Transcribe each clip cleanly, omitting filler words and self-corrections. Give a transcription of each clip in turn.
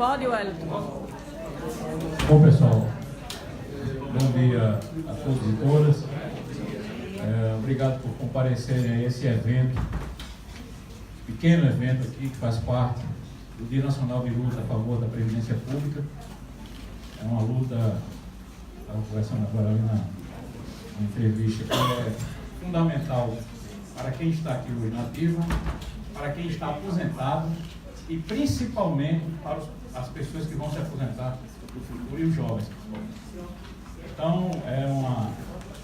Pode, Wellington. Bom, pessoal, bom dia a todos e todas. Obrigado por comparecerem a esse evento, pequeno evento aqui, que faz parte do Dia Nacional de Luta a favor da Previdência Pública. É uma luta, estava conversando agora ali na entrevista, que é fundamental para quem está aqui hoje na ativa, para quem está aposentado e principalmente para as pessoas que vão se aposentar no futuro e os jovens. Então, é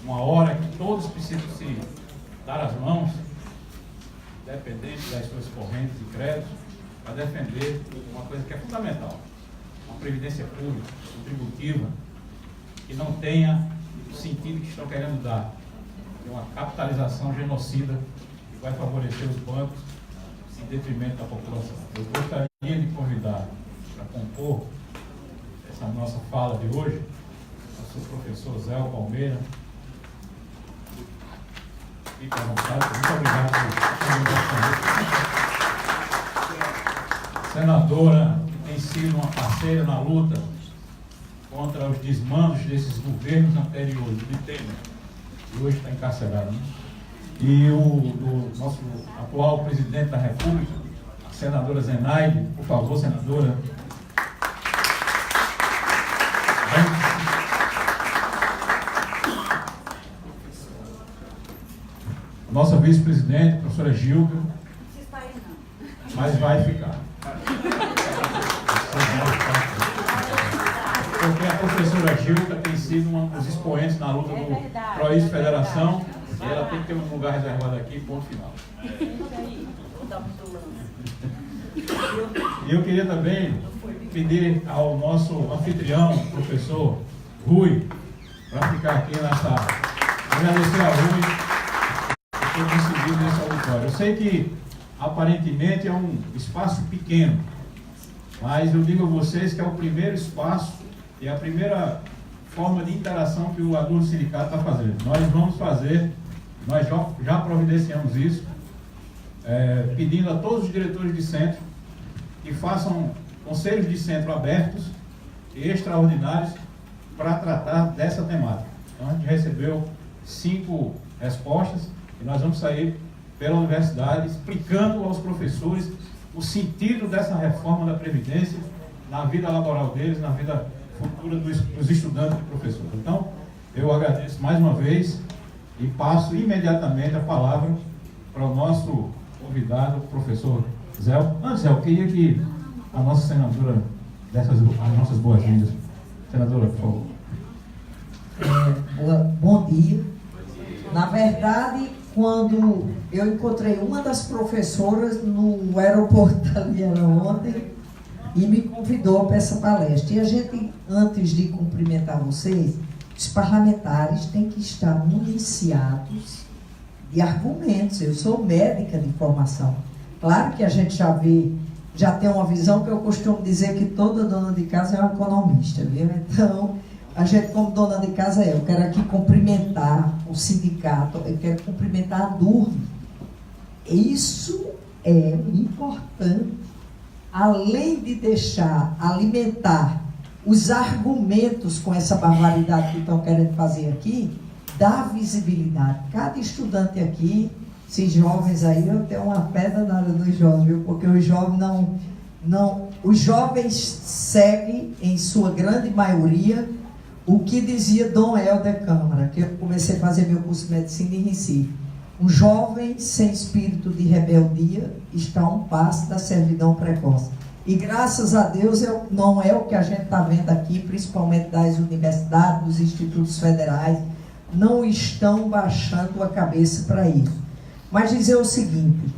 uma hora que todos precisam se dar as mãos, dependente das suas correntes de crédito, para defender uma coisa que é fundamental, uma previdência pública, contributiva, que não tenha o sentido que estão querendo dar, de uma capitalização genocida que vai favorecer os bancos em detrimento da população. Eu gostaria de convidar para compor essa nossa fala de hoje o seu professor Zé Palmeira. Fique à vontade. Muito obrigado por senadora, que tem sido uma parceira na luta contra os desmandos desses governos anteriores, do Temer, e hoje está encarcerado, né? E o nosso atual presidente da República, a senadora Zenaide, por favor, senadora. A nossa vice-presidente, a professora Gilda, mas vai ficar. Porque a professora Gilda tem sido um dos expoentes na luta do Prois Federação, e ela tem que ter um lugar reservado aqui, ponto final. E eu queria também pedir ao nosso anfitrião, professor Rui, para ficar aqui nessa... Agradecer a Rui por ter conseguido nesse auditório. Eu sei que aparentemente é um espaço pequeno, mas eu digo a vocês que é o primeiro espaço e a primeira forma de interação que o adulto sindicato está fazendo. Nós vamos fazer, nós já providenciamos isso, pedindo a todos os diretores de centro que façam conselhos de centro abertos e extraordinários para tratar dessa temática. Então a gente recebeu 5 respostas e nós vamos sair pela universidade explicando aos professores o sentido dessa reforma da Previdência na vida laboral deles, na vida futura dos estudantes e professores. Então, eu agradeço mais uma vez e passo imediatamente a palavra para o nosso convidado, o professor Zé. Antes, Zé, eu queria que a nossa senadora desse as nossas boas-vindas. Senadora, por favor. Bom dia. Na verdade, quando eu encontrei uma das professoras no aeroporto ali ontem e me convidou para essa palestra. E a gente, antes de cumprimentar vocês, os parlamentares têm que estar municiados de argumentos. Eu sou médica de formação. Claro que a gente já tem uma visão que eu costumo dizer que toda dona de casa é uma economista, viu? Então, a gente como dona de casa eu quero aqui cumprimentar o sindicato, eu quero cumprimentar a DURM. Isso é importante, além de deixar alimentar os argumentos com essa barbaridade que estão querendo fazer aqui, dá visibilidade. Cada estudante aqui, esses jovens aí, eu tenho uma pedra na área dos jovens, viu? Porque os jovens os jovens seguem, em sua grande maioria, o que dizia Dom Helder Câmara, que eu comecei a fazer meu curso de medicina em Recife. Um jovem sem espírito de rebeldia está a um passo da servidão precoce. E graças a Deus não é o que a gente está vendo aqui, principalmente das universidades, dos institutos federais, não estão baixando a cabeça para isso. Mas dizer o seguinte,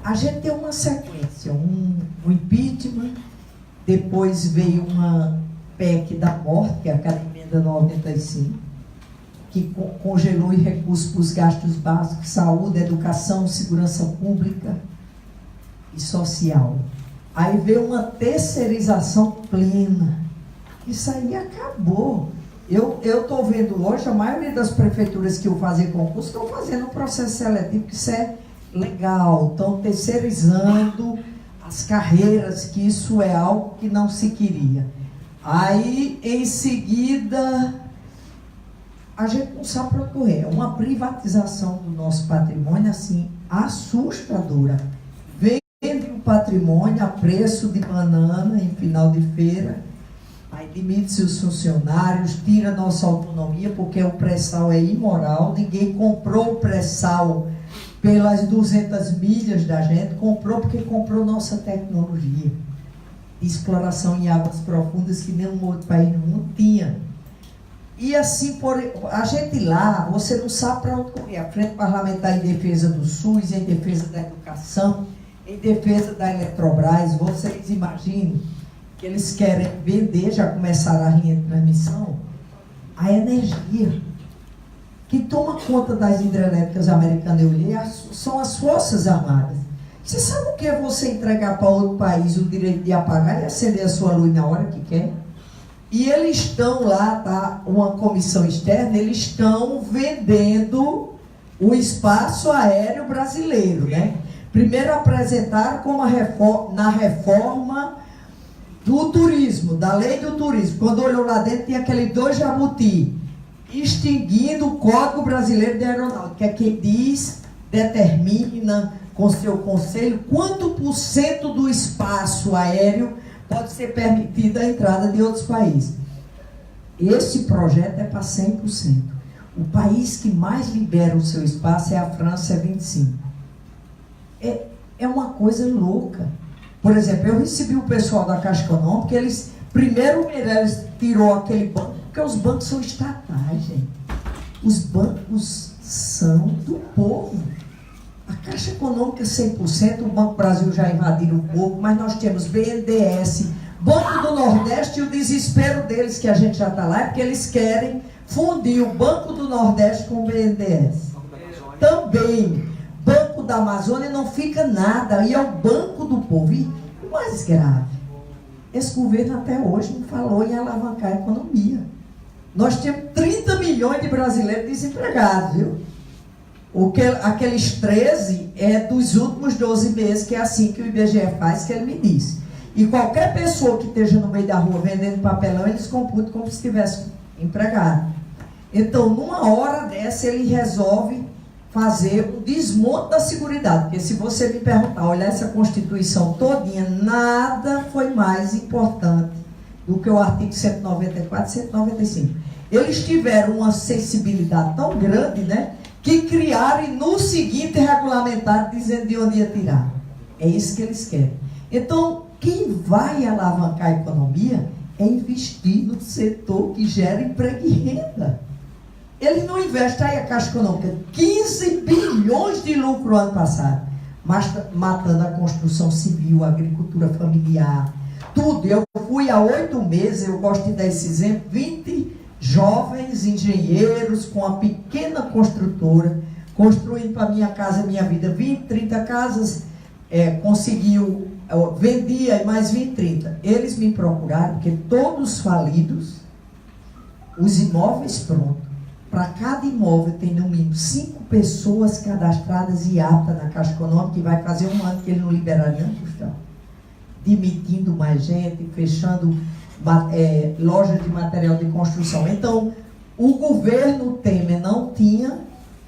a gente tem uma sequência, um impeachment, depois veio uma PEC da morte, que é aquela emenda 95, que congelou recursos para os gastos básicos, saúde, educação, segurança pública e social. Aí veio uma terceirização plena. Isso aí acabou. Eu estou vendo hoje, a maioria das prefeituras que eu fazia concurso estão fazendo um processo seletivo, que isso é legal. Estão terceirizando a as carreiras, que isso é algo que não se queria. Aí, em seguida, a gente não sabe para onde correr. É uma privatização do nosso patrimônio, assim, assustadora. Vende o patrimônio a preço de banana em final de feira, aí demite-se os funcionários, tira nossa autonomia, porque o pré-sal é imoral. Ninguém comprou o pré-sal pelas 200 milhas da gente, comprou porque comprou nossa tecnologia de exploração em águas profundas que nenhum outro país no mundo tinha. E assim, a gente lá, você não sabe para onde correr. A Frente Parlamentar em defesa do SUS, em defesa da educação, em defesa da Eletrobras. Vocês imaginem que eles querem vender, já começaram a linha de transmissão, a energia. Quem toma conta das hidrelétricas americanas, eu olhei, são as Forças Armadas. Você sabe o que é você entregar para outro país o direito de apagar e acender a sua luz na hora que quer? E eles estão lá, tá? Uma comissão externa, eles estão vendendo o espaço aéreo brasileiro, né? Primeiro apresentaram como na reforma do turismo, da lei do turismo. Quando olhou lá dentro, tinha aquele 2 jabuti, extinguindo o Código Brasileiro de Aeronáutica, que determina com seu conselho quanto por cento do espaço aéreo pode ser permitida a entrada de outros países. Esse projeto é para 100%. O país que mais libera o seu espaço é a França, é 25%. É uma coisa louca. Por exemplo, eu recebi o pessoal da Caixa Econômica, porque primeiro o Meirelles tirou aquele banco, porque os bancos são estatais, gente. Os bancos são do povo. A Caixa Econômica 100%, o Banco Brasil já invadiram um pouco, mas nós temos BNDES, Banco do Nordeste, e o desespero deles, que a gente já está lá, é porque eles querem fundir o Banco do Nordeste com o BNDES. Também, Banco da Amazônia não fica nada, e é o Banco do Povo. E o mais grave, esse governo até hoje não falou em alavancar a economia. Nós temos 30 milhões de brasileiros desempregados, viu? Aqueles 13 é dos últimos 12 meses, que é assim que o IBGE faz, que ele me disse. E qualquer pessoa que esteja no meio da rua vendendo papelão, eles computam como se estivesse empregado. Então, numa hora dessa, ele resolve fazer o desmonte da Seguridade. Porque se você me perguntar, olhar essa Constituição todinha, nada foi mais importante do que o artigo 194 e 195. Eles tiveram uma sensibilidade tão grande, né? Que criaram e no seguinte regulamentaram dizendo de onde ia tirar. É isso que eles querem. Então, quem vai alavancar a economia é investir no setor que gera emprego e renda. Eles não investem, aí a Caixa Econômica, 15 bilhões de lucro ano passado, mas matando a construção civil, a agricultura familiar, tudo. Eu fui há 8 meses, eu gosto de dar esse exemplo, 20 jovens engenheiros com uma pequena construtora, construindo para minha casa, minha vida, 20, 30 casas, vendia mais 20, 30. Eles me procuraram, porque todos falidos, os imóveis prontos. Para cada imóvel tem no mínimo 5 pessoas cadastradas e aptas na Caixa Econômica, que vai fazer um ano que ele não liberaria um tostão. Demitindo mais gente, fechando lojas de material de construção. Então, o governo Temer não tinha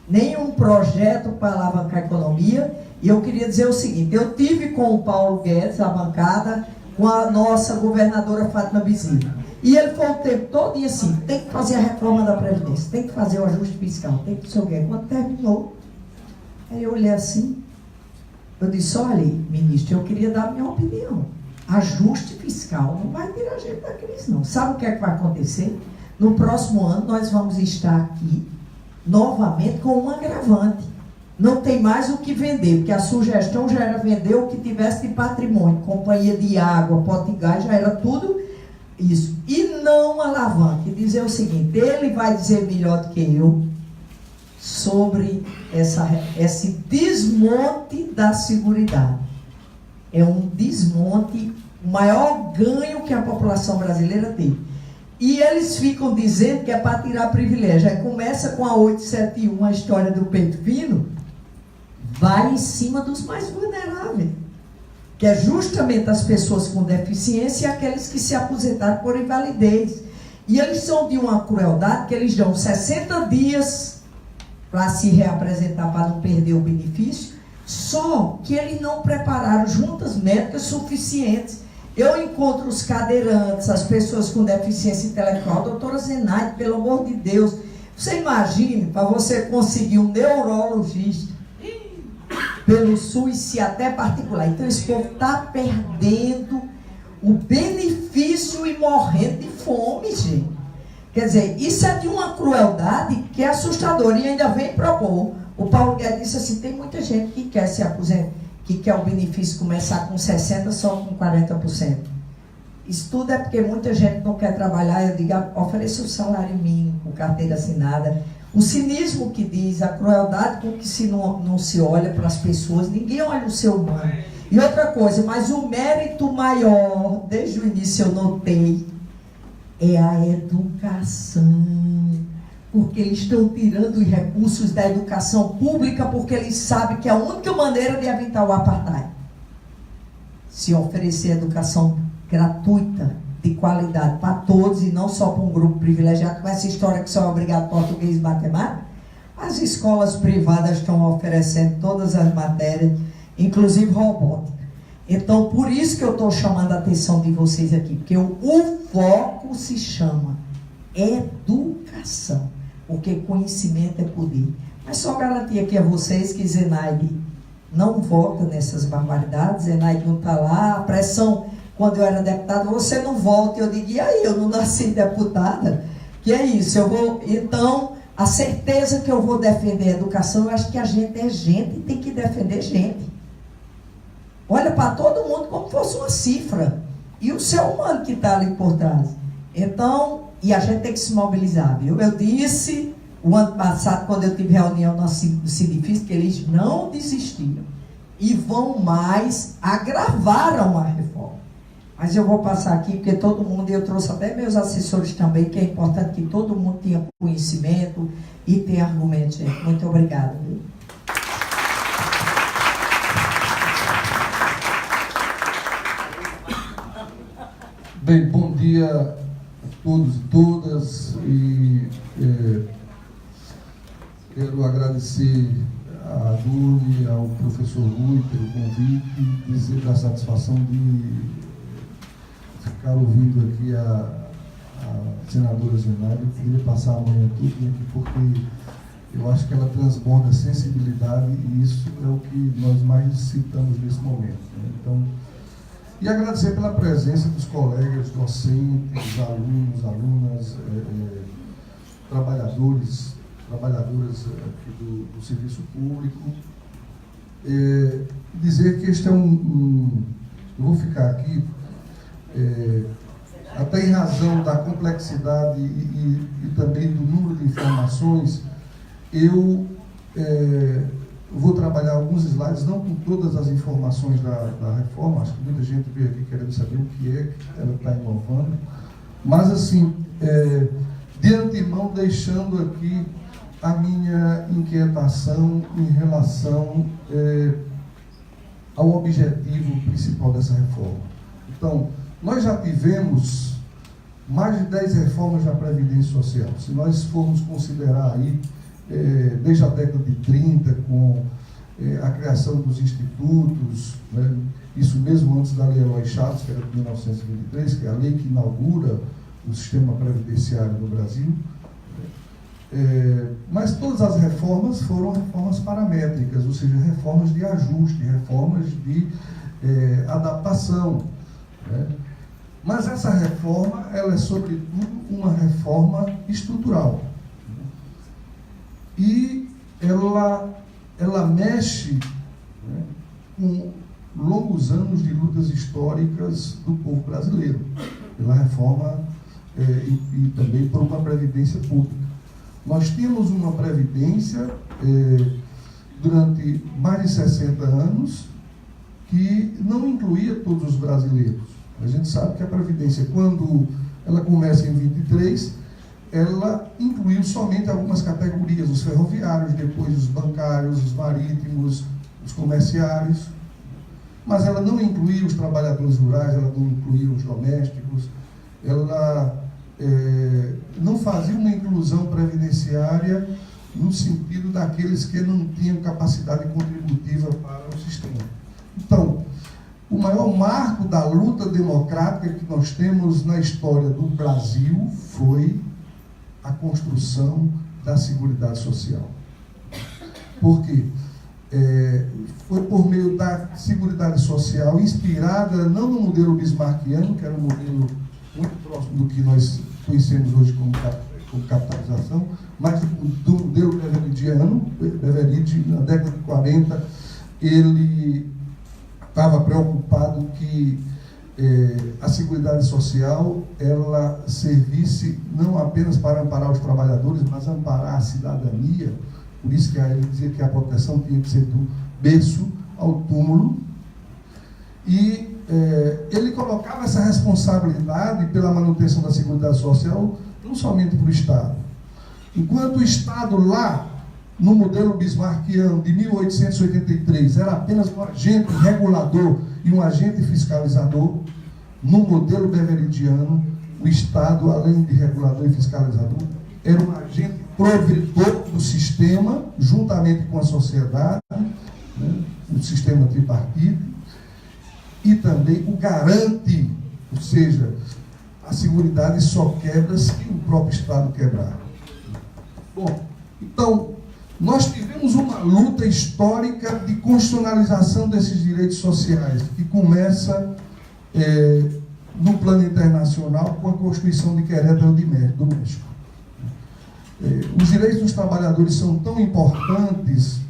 nenhum projeto para alavancar a economia. E eu queria dizer o seguinte, eu tive com o Paulo Guedes, a bancada, com a nossa governadora Fátima Bezerra. E ele foi o tempo todo e assim, tem que fazer a reforma da Previdência, tem que fazer o ajuste fiscal, tem que não sei o quê. Quando terminou, aí eu olhei assim, eu disse, olha, ministro, eu queria dar a minha opinião. Ajuste fiscal não vai tirar a gente da crise, não. Sabe o que é que vai acontecer? No próximo ano, nós vamos estar aqui, novamente, com um agravante. Não tem mais o que vender, porque a sugestão já era vender o que tivesse de patrimônio, companhia de água, pote de gás, já era tudo isso. E não alavanque. Dizer o seguinte, ele vai dizer melhor do que eu sobre esse desmonte da Seguridade. É um desmonte, o maior ganho que a população brasileira tem. E eles ficam dizendo que é para tirar privilégio. Aí começa com a 871, a história do peito fino, vai em cima dos mais vulneráveis. que é justamente as pessoas com deficiência e aqueles que se aposentaram por invalidez. E eles são de uma crueldade que eles dão 60 dias para se reapresentar, para não perder o benefício, só que eles não prepararam juntas médicas suficientes. Eu encontro os cadeirantes, as pessoas com deficiência intelectual, doutora Zenaide, pelo amor de Deus, você imagine, para você conseguir um neurologista pelo SUS e até particular. Então esse povo está perdendo o benefício e morrendo de fome, gente. Quer dizer, isso é de uma crueldade que é assustadora e ainda vem propor. O Paulo Guedes disse assim, tem muita gente que quer se aposentar, que quer o benefício começar com 60%, só com 40%. Isso tudo é porque muita gente não quer trabalhar. Eu digo, ofereça o salário mínimo com carteira assinada. O cinismo que diz, a crueldade com que não se olha para as pessoas, ninguém olha o ser humano. E outra coisa, mas o mérito maior, desde o início eu notei, é a educação. Porque eles estão tirando os recursos da educação pública, porque eles sabem que é a única maneira de evitar o apartheid. Se oferecer educação gratuita, de qualidade, para todos e não só para um grupo privilegiado, com essa história que só é obrigado português e matemática. As escolas privadas estão oferecendo todas as matérias, inclusive robótica. Então, por isso que eu estou chamando a atenção de vocês aqui, porque o foco se chama educação. Porque conhecimento é poder. Mas só garantir aqui a vocês que Zenaide não vota nessas barbaridades. Zenaide não está lá. A pressão, quando eu era deputada, você não volta. Eu digo, e aí, eu não nasci deputada? Que é isso, eu vou... Então, a certeza que eu vou defender a educação, eu acho que a gente é gente e tem que defender gente. Olha para todo mundo como fosse uma cifra. E o ser humano que está ali por trás. Então... E a gente tem que se mobilizar, viu? Eu disse, o ano passado, quando eu tive reunião no Sinifis, que eles não desistiram. E vão mais, agravaram a reforma. Mas eu vou passar aqui, porque todo mundo, eu trouxe até meus assessores também, que é importante que todo mundo tenha conhecimento e tenha argumento, gente. Muito obrigada, viu? Bem, bom dia todos e todas, e quero agradecer a Dulce, ao professor Rui pelo convite, dizer da satisfação de ficar ouvindo aqui a senadora Zenaide. Eu queria passar amanhã tudo aqui, porque eu acho que ela transborda sensibilidade e isso é o que nós mais necessitamos nesse momento, né? Então, e agradecer pela presença dos colegas, docentes, alunos, alunas, trabalhadoras aqui do serviço público. Dizer que este é eu vou ficar aqui, até em razão da complexidade e também do número de informações, eu vou trabalhar alguns slides, não com todas as informações da reforma. Acho que muita gente veio aqui querendo saber o que é que ela está inovando, mas assim, de antemão deixando aqui a minha inquietação em relação ao objetivo principal dessa reforma. Então, nós já tivemos mais de 10 reformas da Previdência Social. Se nós formos considerar aí, desde a década de 30, com a criação dos institutos, né? Isso mesmo antes da Lei Eloy Chaves, que era de 1923, que é a lei que inaugura o sistema previdenciário no Brasil. Mas todas as reformas foram reformas paramétricas, ou seja, reformas de ajuste, reformas de adaptação, né? Mas essa reforma, ela é sobretudo uma reforma estrutural. E ela mexe, né, com longos anos de lutas históricas do povo brasileiro, pela reforma e também por uma previdência pública. Nós tínhamos uma previdência durante mais de 60 anos que não incluía todos os brasileiros. A gente sabe que a previdência, quando ela começa em 23, ela incluiu somente algumas categorias, os ferroviários, depois os bancários, os marítimos, os comerciários. mas ela não incluía os trabalhadores rurais, ela não incluía os domésticos, ela não fazia uma inclusão previdenciária no sentido daqueles que não tinham capacidade contributiva para o sistema. Então, o maior marco da luta democrática que nós temos na história do Brasil foi a construção da Seguridade Social. Por quê? Foi por meio da Seguridade Social, inspirada não no modelo bismarckiano, que era um modelo muito próximo do que nós conhecemos hoje como capitalização, mas do modelo beveridiano. Beveridge, na década de 40, ele estava preocupado que a Seguridade Social ela servisse não apenas para amparar os trabalhadores, mas amparar a cidadania. Por isso que ele dizia que a proteção tinha que ser do berço ao túmulo. E ele colocava essa responsabilidade pela manutenção da Seguridade Social não somente para o Estado. Enquanto o Estado lá, no modelo bismarckiano de 1883, era apenas um agente regulador e um agente fiscalizador, no modelo beveridiano, o Estado, além de regulador e fiscalizador, era um agente provedor do sistema, juntamente com a sociedade, né, o sistema tripartite, e também o garante, ou seja, a Seguridade só quebra se o próprio Estado quebrar. Bom, então, nós tivemos uma luta histórica de constitucionalização desses direitos sociais, que começa no plano internacional com a Constituição de Querétaro do México. Os direitos dos trabalhadores são tão importantes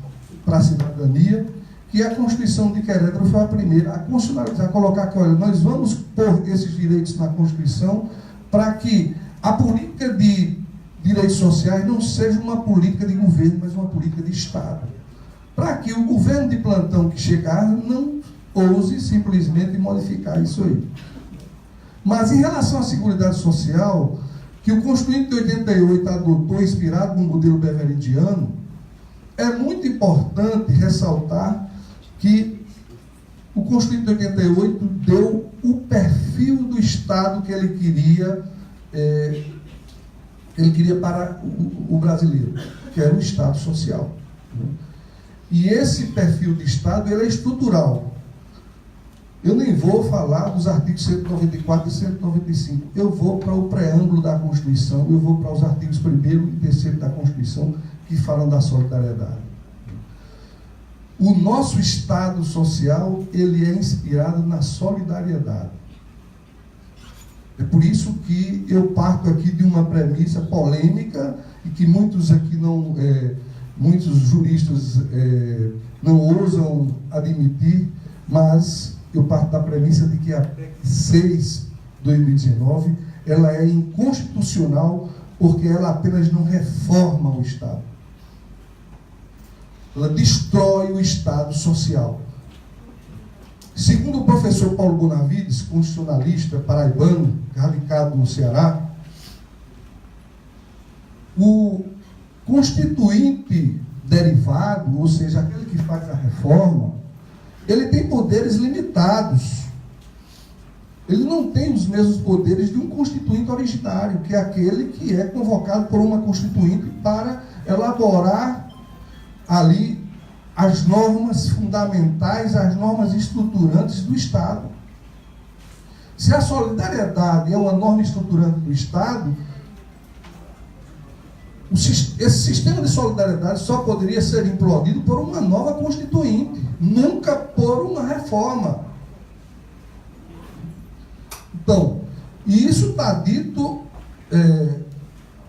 para a cidadania que a Constituição de Querétaro foi a primeira a constitucionalizar, a colocar que, olha, nós vamos pôr esses direitos na Constituição para que a política de direitos sociais não seja uma política de governo, mas uma política de Estado. Para que o governo de plantão que chegar não ouse simplesmente modificar isso aí. Mas em relação à Seguridade Social, que o Constituinte de 88 adotou, inspirado no modelo beveridiano, é muito importante ressaltar que o Constituinte de 88 deu o perfil do Estado que ele queria para o brasileiro, que era o Estado social. E esse perfil de Estado ele é estrutural. Eu nem vou falar dos artigos 194 e 195. Eu vou para o preâmbulo da Constituição, eu vou para os artigos 1º e 3º da Constituição, que falam da solidariedade. O nosso Estado social, ele é inspirado na solidariedade. É por isso que eu parto aqui de uma premissa polêmica e que muitos aqui muitos juristas não ousam admitir, mas eu parto da premissa de que a PEC 6/2019 ela é inconstitucional porque ela apenas não reforma o Estado. Ela destrói o Estado social. Segundo o professor Paulo Bonavides, constitucionalista paraibano, radicado no Ceará, o constituinte derivado, ou seja, aquele que faz a reforma, ele tem poderes limitados. Ele não tem os mesmos poderes de um constituinte originário, que é aquele que é convocado por uma constituinte para elaborar ali as normas fundamentais, as normas estruturantes do Estado. Se a solidariedade é uma norma estruturante do Estado, esse sistema de solidariedade só poderia ser implodido por uma nova constituinte, nunca por uma reforma. Então, e isso está dito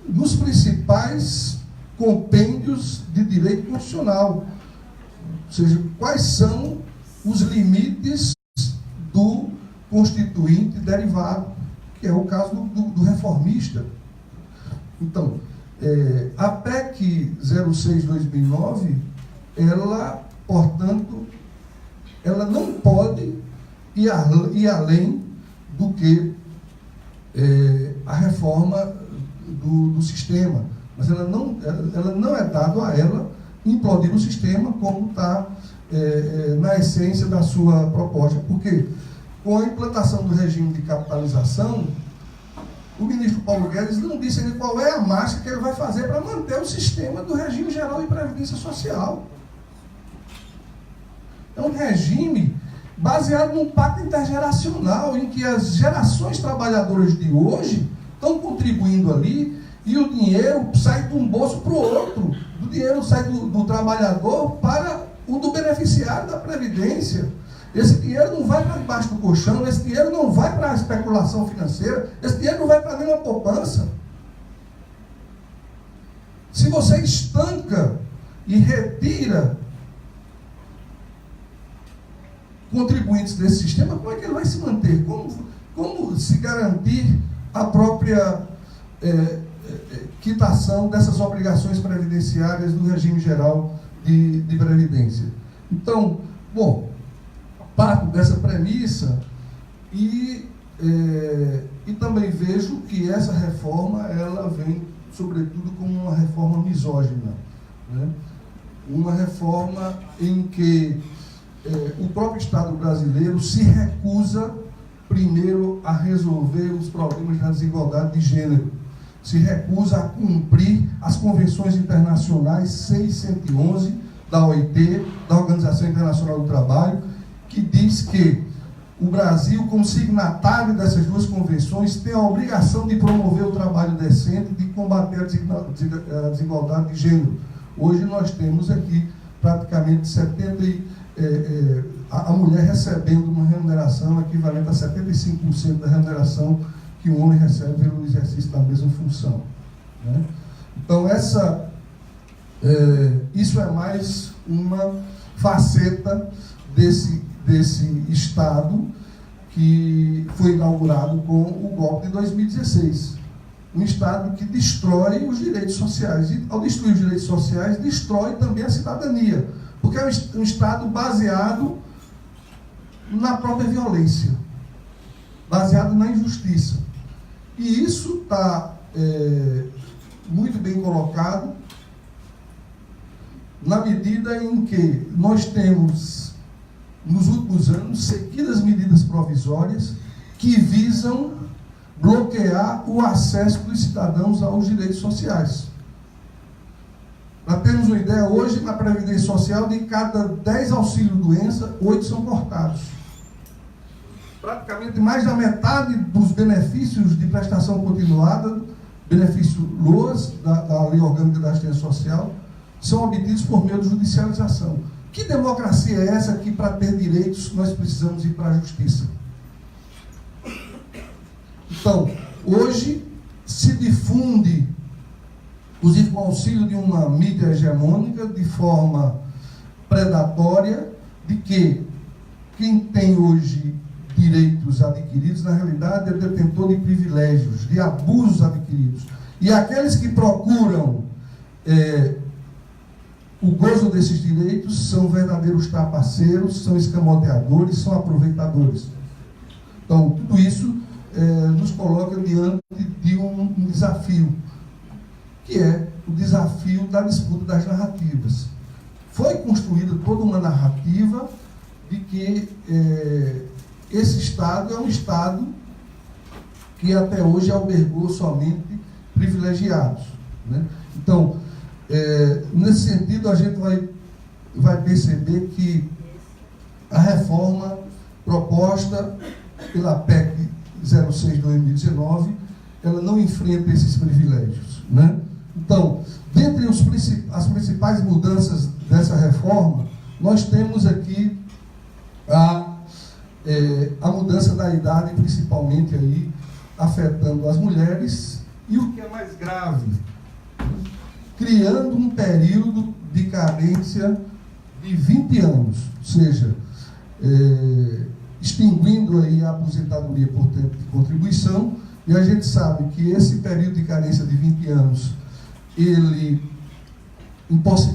nos principais compêndios de direito constitucional. Ou seja, quais são os limites do constituinte derivado, que é o caso do reformista. Então, a PEC 06/2009, ela, portanto, ela não pode ir além do que a reforma do sistema, mas ela não é dado a ela implodir o sistema, como está na essência da sua proposta. Porque com a implantação do regime de capitalização, o ministro Paulo Guedes não disse ainda qual é a marcha que ele vai fazer para manter o sistema do regime geral de previdência social. É um regime baseado num pacto intergeracional, em que as gerações trabalhadoras de hoje estão contribuindo ali, e o dinheiro sai de um bolso para o outro. O dinheiro sai do trabalhador para o do beneficiário da Previdência. Esse dinheiro não vai para debaixo do colchão, esse dinheiro não vai para a especulação financeira, esse dinheiro não vai para nenhuma poupança. Se você estanca e retira contribuintes desse sistema, como é que ele vai se manter? Como se garantir a própria quitação dessas obrigações previdenciárias do regime geral de previdência? Então, bom, parto dessa premissa e também vejo que essa reforma, ela vem, sobretudo, como uma reforma misógina, né? Uma reforma em que o próprio Estado brasileiro se recusa, primeiro, a resolver os problemas da desigualdade de gênero, se recusa a cumprir as convenções internacionais 6 e 111 da OIT, da Organização Internacional do Trabalho, que diz que o Brasil, como signatário dessas duas convenções, tem a obrigação de promover o trabalho decente e de combater a desigualdade de gênero. Hoje nós temos aqui praticamente a mulher recebendo uma remuneração equivalente a 75% da remuneração que o homem recebe pelo exercício da mesma função, né? Então, isso é mais uma faceta desse Estado que foi inaugurado com o golpe de 2016. Um Estado que destrói os direitos sociais. E, ao destruir os direitos sociais, destrói também a cidadania. Porque é um Estado baseado na própria violência, baseado na injustiça. E isso está muito bem colocado na medida em que nós temos, nos últimos anos, seguidas medidas provisórias que visam bloquear o acesso dos cidadãos aos direitos sociais. Nós temos uma ideia hoje na Previdência Social de cada 10 auxílio-doença, 8 são cortados. Praticamente mais da metade dos benefícios de prestação continuada, benefício LOAS, da Lei Orgânica da Assistência Social, são obtidos por meio de judicialização. Que democracia é essa que, para ter direitos, nós precisamos ir para a justiça? Então, hoje se difunde, inclusive com auxílio de uma mídia hegemônica, de forma predatória, de que quem tem hoje direitos adquiridos, na realidade, é detentor de privilégios, de abusos adquiridos. E aqueles que procuram o gozo desses direitos são verdadeiros trapaceiros, são escamoteadores, são aproveitadores. Então, tudo isso nos coloca diante de um desafio, que é o desafio da disputa das narrativas. Foi construída toda uma narrativa de que esse Estado é um Estado que até hoje albergou somente privilegiados, né? Então, nesse sentido, a gente vai perceber que a reforma proposta pela PEC 06/2019, ela não enfrenta esses privilégios, né? Então, dentre as principais mudanças dessa reforma, nós temos aqui a mudança da idade, principalmente aí, afetando as mulheres, e o que é mais grave, criando um período de carência de 20 anos, ou seja, extinguindo aí a aposentadoria por tempo de contribuição, e a gente sabe que esse período de carência de 20 anos, ele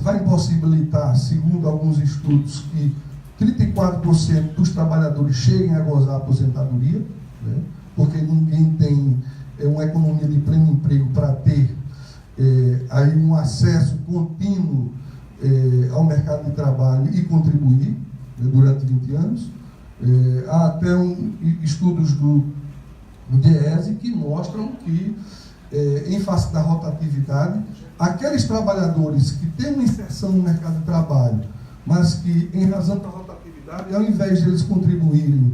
vai impossibilitar, segundo alguns estudos, que 34% dos trabalhadores cheguem a gozar a aposentadoria, né? Porque ninguém tem uma economia de pleno emprego para ter aí um acesso contínuo ao mercado de trabalho e contribuir, né, durante 20 anos. Há até estudos do DIEESE que mostram que, em face da rotatividade, aqueles trabalhadores que têm uma inserção no mercado de trabalho, mas que, em razão da rotatividade, ao invés de eles contribuírem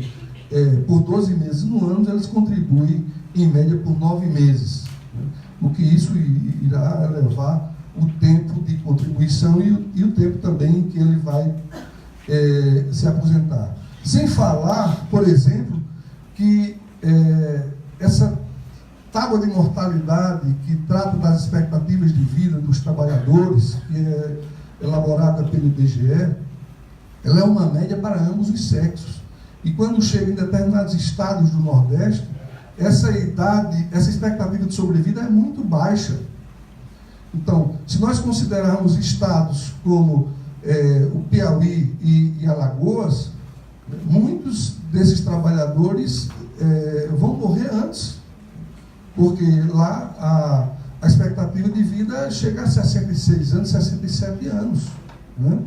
por 12 meses no ano, eles contribuem, em média, por 9 meses. Né? O que isso irá elevar o tempo de contribuição e o tempo também em que ele vai se aposentar. Sem falar, por exemplo, que essa tábua de mortalidade que trata das expectativas de vida dos trabalhadores, que é elaborada pelo IBGE, ela é uma média para ambos os sexos. E quando chega em determinados estados do Nordeste, essa expectativa de sobrevida é muito baixa. Então, se nós considerarmos estados como o Piauí e Alagoas, muitos desses trabalhadores vão morrer antes, porque lá a expectativa de vida chega a 66 anos, 67 anos. Né?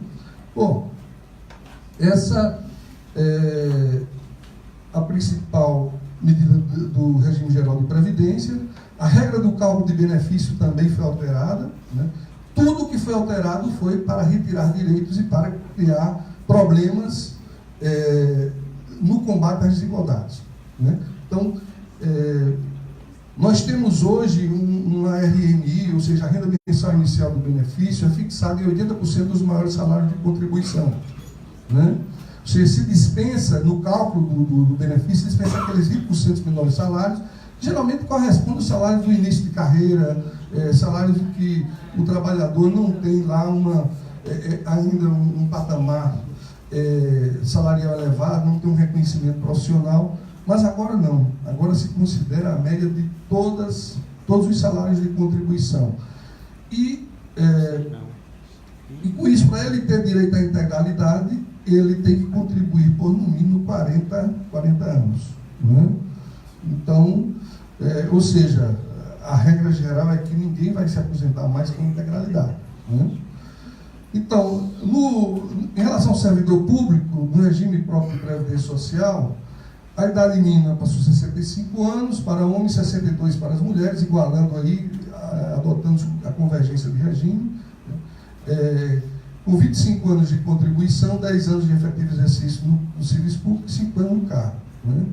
Bom, essa é a principal medida do regime geral de previdência. A regra do cálculo de benefício também foi alterada. Né? Tudo que foi alterado foi para retirar direitos e para criar problemas no combate às desigualdades. Né? Então, nós temos hoje uma RMI, ou seja, a renda mensal inicial do benefício, é fixada em 80% dos maiores salários de contribuição. Né? Ou seja, se dispensa, no cálculo do benefício, dispensa aqueles 20% dos menores salários, geralmente corresponde ao salário do início de carreira, salários em que o trabalhador não tem lá ainda um patamar salarial elevado, não tem um reconhecimento profissional, mas agora não. Agora se considera a média de todos os salários de contribuição. E com isso, para ele ter direito à integralidade, ele tem que contribuir por no mínimo 40 anos. Né? Então, ou seja, a regra geral é que ninguém vai se aposentar mais com integralidade. Né? Então, em relação ao servidor público, no regime próprio de previdência social, a idade mínima passou a 65 anos para homens, 62 para as mulheres, igualando aí, adotando a convergência de regime. Com 25 anos de contribuição, 10 anos de efetivo exercício no serviço público e 5 anos no cargo. Né?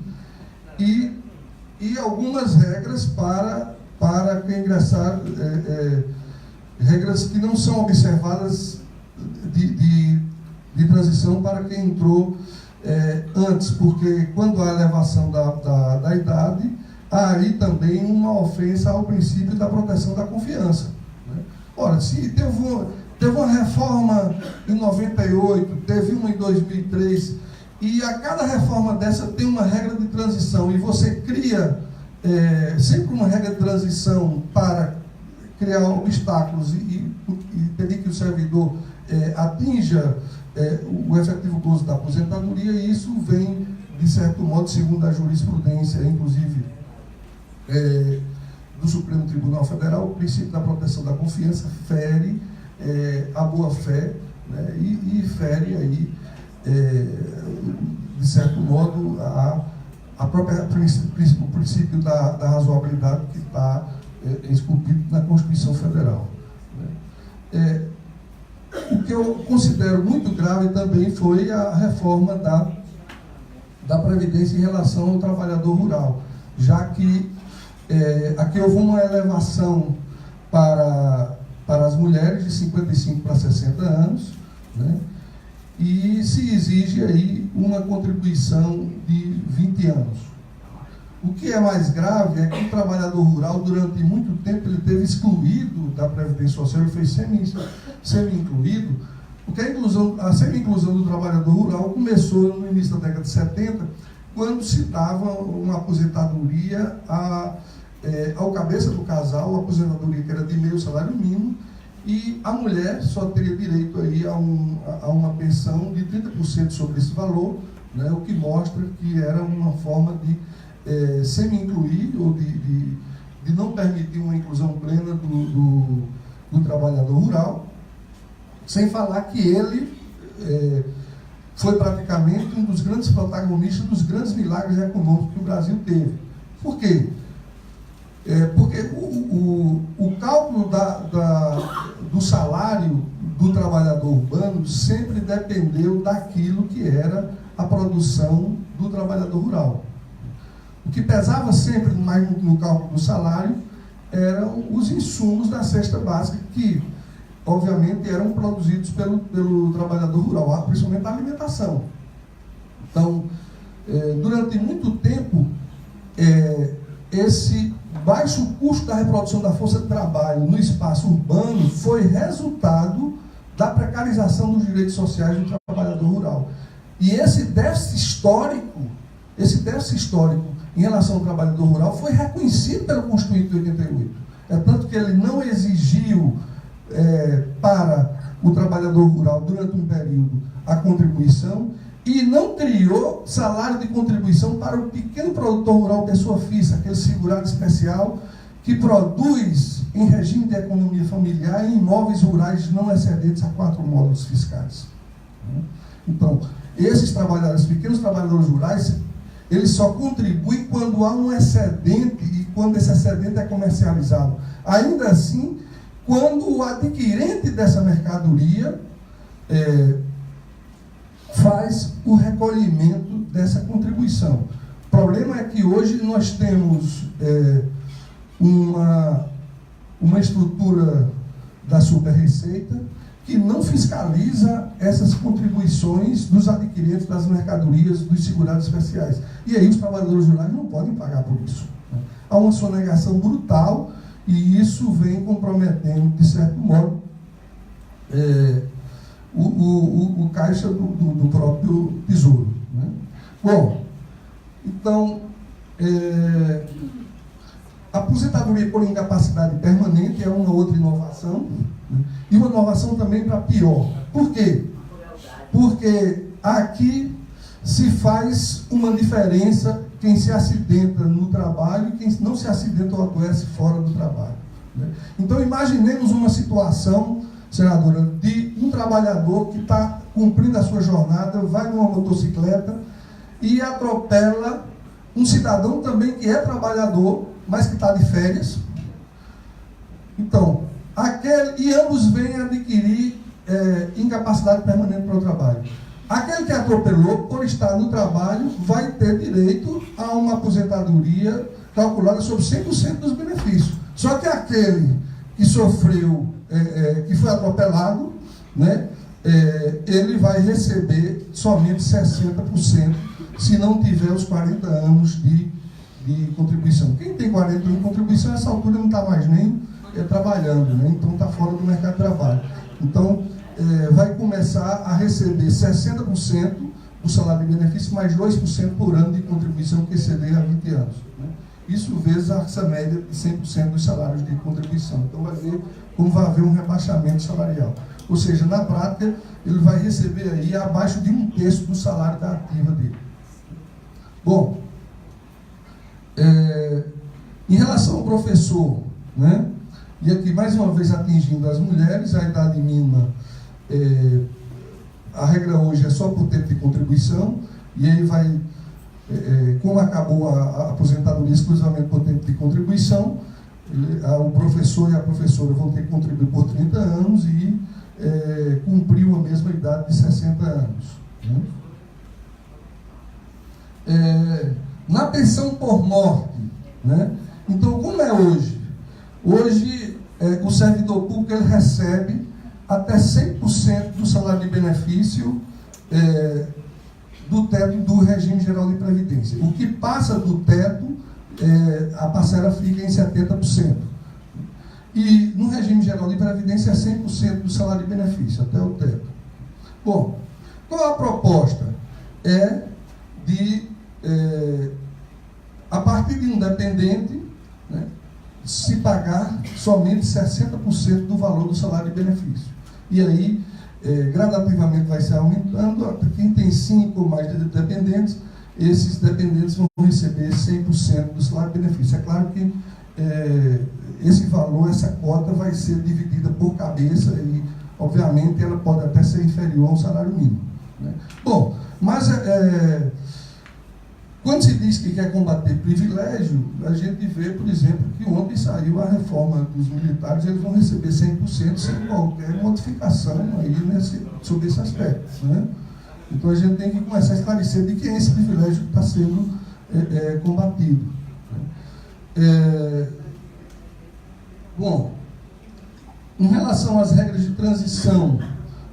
E algumas regras para quem ingressar, regras que não são observadas de transição para quem entrou antes, porque quando há elevação da idade, há aí também uma ofensa ao princípio da proteção da confiança. Né? Ora, se teve uma reforma em 98, teve uma em 2003, e a cada reforma dessa tem uma regra de transição, e você cria sempre uma regra de transição para criar obstáculos e impedir que o servidor atinja o efetivo gozo da aposentadoria, e isso vem, de certo modo, segundo a jurisprudência, inclusive do Supremo Tribunal Federal, o princípio da proteção da confiança fere a boa-fé, né, e fere aí, de certo modo, o princípio da razoabilidade que está esculpido na Constituição Federal. Né. O que eu considero muito grave também foi a reforma da Previdência em relação ao trabalhador rural, já que aqui houve uma elevação para as mulheres de 55 para 60 anos, né? E se exige aí uma contribuição de 20 anos. O que é mais grave é que o trabalhador rural, durante muito tempo, ele teve excluído da Previdência Social, ele foi semi-incluído, porque a semi-inclusão do trabalhador rural começou no início da década de 70, quando se dava uma aposentadoria ao cabeça do casal, a aposentadoria que era de meio salário mínimo, e a mulher só teria direito aí a uma pensão de 30% sobre esse valor, né, o que mostra que era uma forma de semi-incluir ou de não permitir uma inclusão plena do trabalhador rural. Sem falar que ele foi praticamente um dos grandes protagonistas dos grandes milagres econômicos que o Brasil teve. Por quê? Porque o cálculo do salário do trabalhador urbano sempre dependeu daquilo que era a produção do trabalhador rural. O que pesava sempre mais no cálculo do salário eram os insumos da cesta básica, que obviamente eram produzidos pelo trabalhador rural, principalmente a alimentação. Então, durante muito tempo, esse baixo custo da reprodução da força de trabalho no espaço urbano foi resultado da precarização dos direitos sociais do trabalhador rural. E esse déficit histórico em relação ao trabalhador rural foi reconhecido pelo Constituinte de 88. É tanto que ele não exigiu para o trabalhador rural, durante um período, a contribuição, e não criou salário de contribuição para o pequeno produtor rural pessoa física, aquele segurado especial que produz em regime de economia familiar em imóveis rurais não excedentes a 4 módulos fiscais. Então, esses trabalhadores, pequenos trabalhadores rurais, eles só contribuem quando há um excedente e quando esse excedente é comercializado. Ainda assim, quando o adquirente dessa mercadoria faz o recolhimento dessa contribuição. O problema é que hoje nós temos uma estrutura da Super-Receita que não fiscaliza essas contribuições dos adquirentes das mercadorias dos segurados especiais. E aí os trabalhadores rurais não podem pagar por isso. Há uma sonegação brutal e isso vem comprometendo, de certo modo, o caixa do próprio Tesouro. Né? Bom, então, a aposentadoria por incapacidade permanente é uma outra inovação, né? E uma inovação também para pior. Por quê? Porque aqui se faz uma diferença quem se acidenta no trabalho e quem não se acidenta ou adoece fora do trabalho. Né? Então, imaginemos uma situação, senadora, de um trabalhador que está cumprindo a sua jornada, vai numa motocicleta e atropela um cidadão também que é trabalhador, mas que está de férias. Então, e ambos vêm adquirir incapacidade permanente para o trabalho. Aquele que atropelou, por estar no trabalho, vai ter direito a uma aposentadoria calculada sobre 100% dos benefícios. Só que aquele que sofreu, que foi atropelado, né, ele vai receber somente 60% se não tiver os 40 anos de contribuição. Quem tem 40 anos de contribuição, nessa altura não está mais nem trabalhando, né? Então está fora do mercado de trabalho. Então, vai começar a receber 60% do salário de benefício, mais 2% por ano de contribuição que exceder a 20 anos. Né? Isso vezes essa média de 100% dos salários de contribuição. Então vai ver como vai haver um rebaixamento salarial. Ou seja, na prática, ele vai receber aí abaixo de 1/3 do salário da ativa dele. Bom, em relação ao professor, né? E aqui mais uma vez atingindo as mulheres, a idade mínima, a regra hoje é só por tempo de contribuição, e aí vai, como acabou a aposentadoria exclusivamente por tempo de contribuição, o professor e a professora vão ter que contribuir por 30 anos e cumpriu a mesma idade de 60 anos. Né? Na pensão por morte, né? Então, como é hoje? Hoje, o servidor público ele recebe até 100% do salário de benefício do teto do regime geral de previdência. O que passa do teto, a parcela fica em 70%. E no regime geral de previdência é 100% do salário de benefício, até o teto. Bom, qual a proposta? A partir de um dependente, né, se pagar somente 60% do valor do salário de benefício. E aí, gradativamente vai se aumentando. Quem tem 5 ou mais dependentes, esses dependentes vão receber 100% do salário de benefício. É claro que esse valor, essa cota vai ser dividida por cabeça e obviamente ela pode até ser inferior ao salário mínimo, né? Bom, mas quando se diz que quer combater privilégio, a gente vê, por exemplo, que ontem saiu a reforma dos militares, eles vão receber 100% sem qualquer modificação aí sobre esse aspecto, né? Então a gente tem que começar a esclarecer de que esse privilégio está sendo combatido. Bom, em relação às regras de transição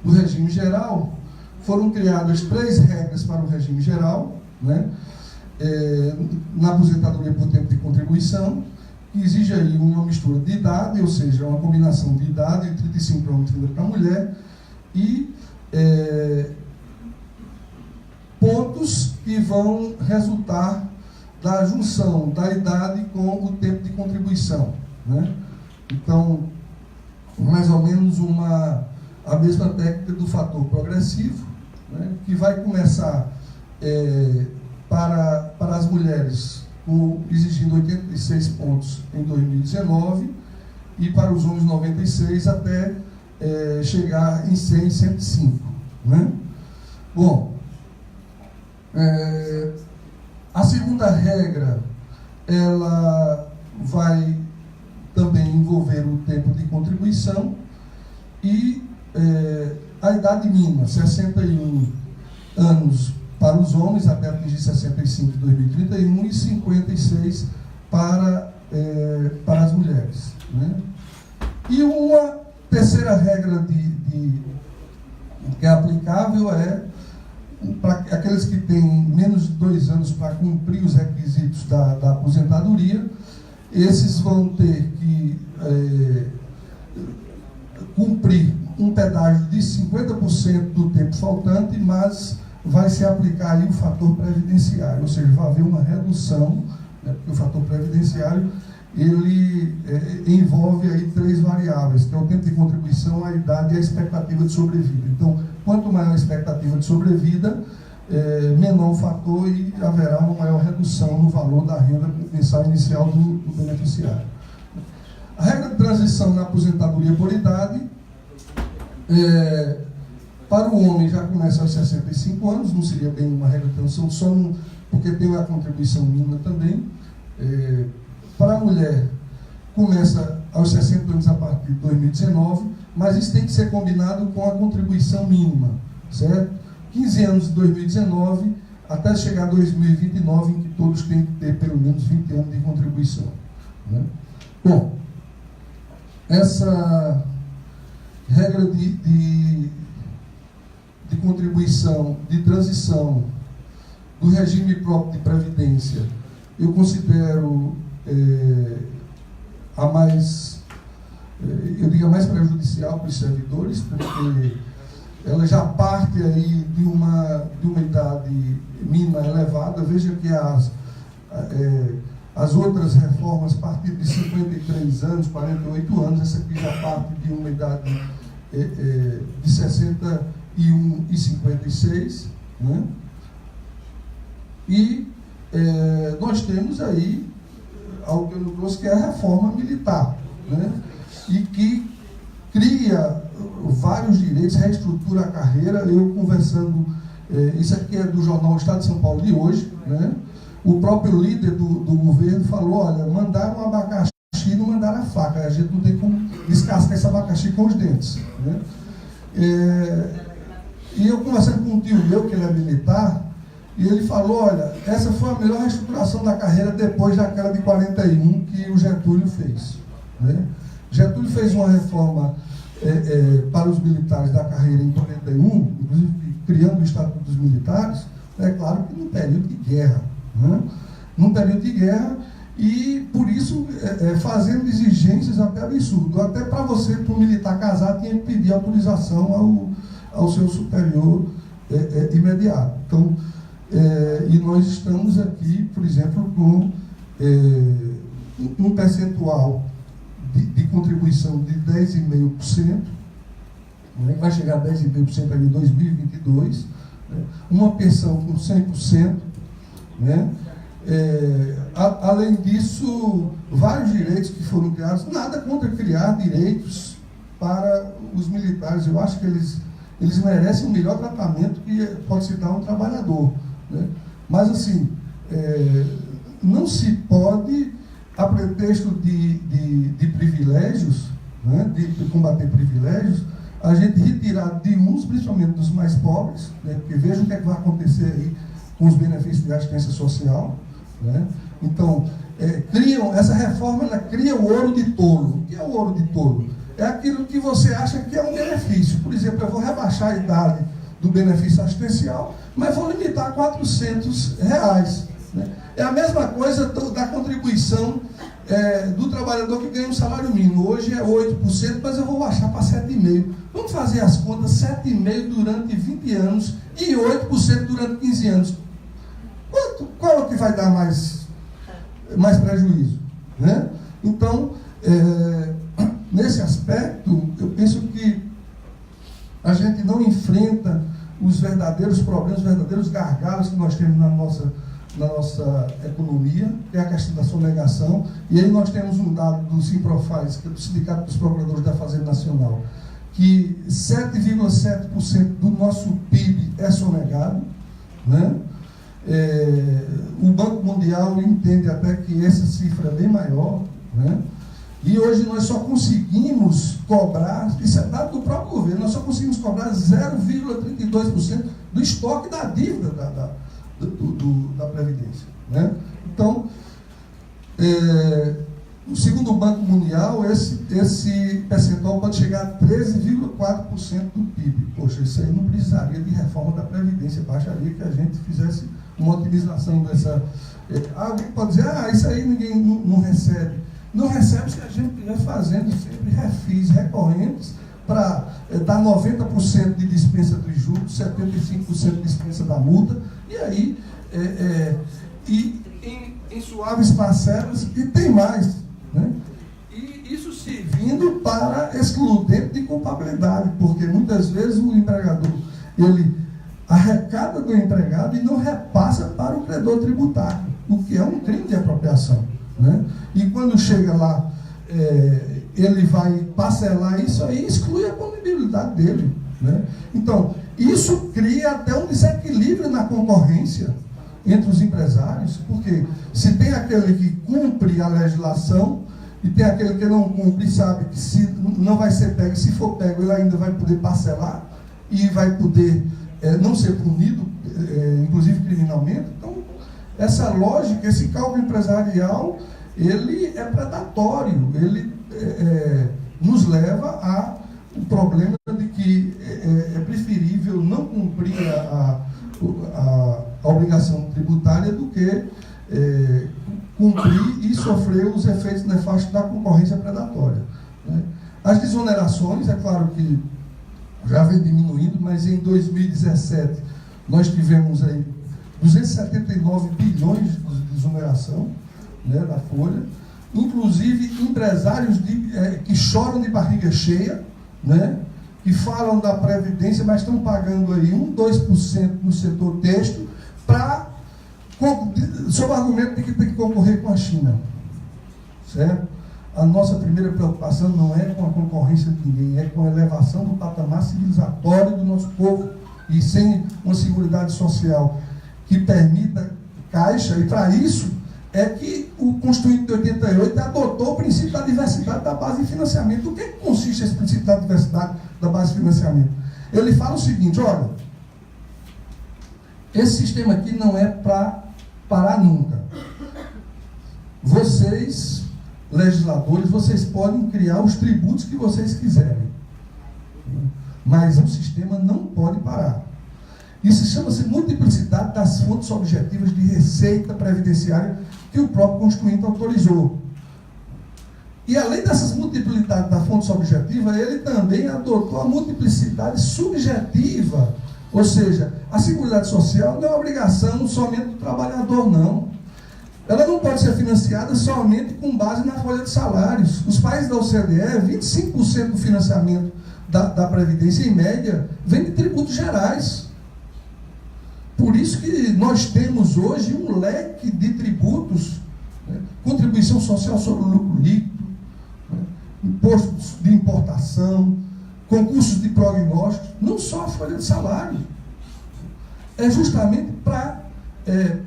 do regime geral, foram criadas 3 regras para o regime geral, né? Na aposentadoria por tempo de contribuição, que exige aí uma mistura de idade, ou seja, uma combinação de idade, 35 para homem e 30 para mulher, e pontos que vão resultar da junção da idade com o tempo de contribuição, né? Então, mais ou menos a mesma técnica do fator progressivo, né? Que vai começar para as mulheres exigindo 86 pontos em 2019 e para os homens 96 até chegar em 100 e 105, né? Bom, a segunda regra, ela vai também envolver o tempo de contribuição e a idade mínima, 61 anos para os homens, até atingir 65 em 2031, e 56 para as mulheres, né? E uma terceira regra que é aplicável para aqueles que têm menos de 2 anos para cumprir os requisitos da aposentadoria. Esses vão ter que cumprir um pedágio de 50% do tempo faltante, mas vai se aplicar aí o fator previdenciário, ou seja, vai haver uma redução, né, porque o fator previdenciário ele envolve aí 3 variáveis, que é o tempo de contribuição, a idade e a expectativa de sobrevida. Então, quanto maior a expectativa de sobrevida, menor o fator e haverá uma maior redução no valor da renda mensal inicial do beneficiário. A regra de transição na aposentadoria por idade, para o homem já começa aos 65 anos, não seria bem uma regra de transição, porque tem a contribuição mínima também. Para a mulher, começa aos 60 anos a partir de 2019, mas isso tem que ser combinado com a contribuição mínima, certo? 15 anos de 2019 até chegar a 2029, em que todos têm que ter pelo menos 20 anos de contribuição, né? Bom, essa regra de contribuição, de transição do regime próprio de previdência, eu considero a mais, eu digo a mais prejudicial para os servidores, porque ela já parte aí de uma idade mínima elevada. Veja que as outras reformas, a partir de 53 anos, 48 anos, essa aqui já parte de uma idade de 61 e 56, né? E nós temos aí algo que eu não trouxe, que é a reforma militar, né? E que cria vários direitos, reestrutura a carreira. Eu conversando, isso aqui é do jornal Estado de São Paulo de hoje, né? O próprio líder do governo falou: olha, mandaram um abacaxi e não mandaram a faca, a gente não tem como descascar esse abacaxi com os dentes, né? E eu conversando com um tio meu, que ele é militar, e ele falou: olha, essa foi a melhor reestruturação da carreira depois daquela de 41 que o Getúlio fez, né? Getúlio fez uma reforma para os militares da carreira em 41, inclusive criando o Estatuto dos Militares, é claro que num período de guerra, né? Num período de guerra, e por isso fazendo exigências até absurdas. Até para você, para o militar casar, tinha que pedir autorização ao seu superior imediato. Então, e nós estamos aqui, por exemplo, com um percentual de contribuição de 10,5%, né, vai chegar a 10,5% em 2022, né, uma pensão com 100%, né, além disso, vários direitos que foram criados, nada contra criar direitos para os militares. Eu acho que eles merecem o melhor tratamento que pode se dar a um trabalhador, né? Mas, assim, não se pode, a pretexto de privilégios, né, de combater privilégios, a gente retirar de uns, principalmente dos mais pobres, né, porque vejam o que é que vai acontecer aí com os benefícios de assistência social, né? Então, essa reforma, ela cria o ouro de tolo. O que é o ouro de tolo? É aquilo que você acha que é um benefício. Por exemplo, eu vou rebaixar a idade do benefício assistencial, mas vou limitar a R$400, né? É a mesma coisa da contribuição do trabalhador que ganha um salário mínimo. Hoje é 8%, mas eu vou baixar para 7,5%. Vamos fazer as contas: 7,5% durante 20 anos e 8% durante 15 anos. Qual é o que vai dar mais prejuízo, né? Então, nesse aspecto, eu penso que a gente não enfrenta os verdadeiros problemas, os verdadeiros gargalos que nós temos na nossa economia, que é a questão da sonegação. E aí nós temos um dado do Simprofaz, que é do Sindicato dos Procuradores da Fazenda Nacional, que 7,7% do nosso PIB é sonegado, né? O Banco Mundial entende até que essa cifra é bem maior, né? E hoje nós só conseguimos cobrar, isso é dado do próprio governo, nós só conseguimos cobrar 0,32% do estoque da dívida da Previdência, né? Então, segundo o Banco Mundial, esse percentual pode chegar a 13,4% do PIB. Poxa, isso aí não precisaria de reforma da Previdência, bastaria que a gente fizesse uma otimização dessa... alguém pode dizer: isso aí ninguém não recebe. Não recebe se a gente estiver fazendo sempre refis recorrentes para dar 90% de dispensa dos juros, 75% de dispensa da multa, e aí, em suaves parcelas, e tem mais, né? E isso servindo para excludente de culpabilidade, porque muitas vezes o empregador, ele arrecada do empregado e não repassa para o credor tributário, o que é um crime de apropriação, né? E quando chega lá, ele vai parcelar isso aí, exclui a punibilidade dele, né? Então, isso cria até um desequilíbrio na concorrência entre os empresários, porque se tem aquele que cumpre a legislação e tem aquele que não cumpre e sabe que se não vai ser pego, se for pego ele ainda vai poder parcelar e vai poder não ser punido, inclusive criminalmente. Então, essa lógica, esse cálculo empresarial, ele é predatório, ele nos leva o problema de que é preferível não cumprir a obrigação tributária do que cumprir e sofrer os efeitos nefastos da concorrência predatória, né? As desonerações, é claro que já vem diminuindo, mas em 2017 nós tivemos aí 279 bilhões de desoneração, né, da folha, inclusive empresários que choram de barriga cheia, né, que falam da Previdência, mas estão pagando aí 2% no setor têxtil sob o argumento de que tem que concorrer com a China, certo? A nossa primeira preocupação não é com a concorrência de ninguém, é com a elevação do patamar civilizatório do nosso povo, e sem uma seguridade social que permita caixa. E para isso é que o Constituinte de 88 adotou o princípio da diversidade da base de financiamento. O que consiste esse princípio da diversidade da base de financiamento? Ele fala o seguinte: olha, esse sistema aqui não é para parar nunca. Vocês, legisladores, vocês podem criar os tributos que vocês quiserem, mas o sistema não pode parar. Isso chama-se multiplicidade das fontes objetivas de receita previdenciária que o próprio Constituinte autorizou. E além dessas multiplicidades da fonte objetiva, ele também adotou a multiplicidade subjetiva, ou seja, a Seguridade Social não é obrigação somente do trabalhador, não. Ela não pode ser financiada somente com base na folha de salários. Os países da OCDE, 25% do financiamento da Previdência, em média, vem de tributos gerais. Por isso que nós temos hoje um leque de tributos, né? Contribuição social sobre o lucro líquido, né? imposto de importação, concursos de prognósticos, não só a folha de salário. É justamente para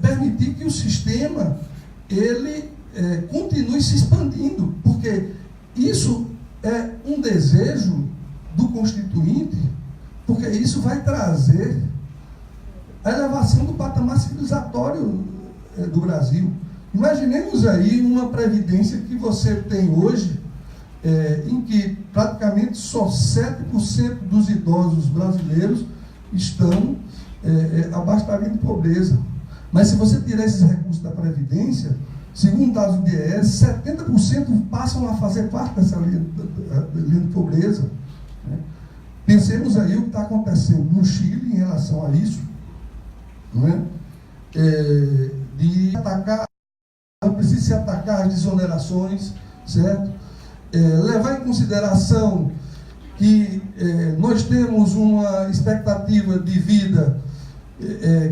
permitir que o sistema ele continue se expandindo, porque isso é um desejo do Constituinte, porque isso vai trazer a elevação do patamar civilizatório do Brasil. Imaginemos aí uma previdência que você tem hoje, em que praticamente só 7% dos idosos brasileiros estão abaixo da linha de pobreza. Mas se você tirar esses recursos da Previdência, segundo dados do DIEESE, 70% passam a fazer parte dessa linha de pobreza. Né? Pensemos aí o que está acontecendo no Chile em relação a isso, não é? De atacar, precisa se atacar as desonerações, certo? Levar em consideração que nós temos uma expectativa de vida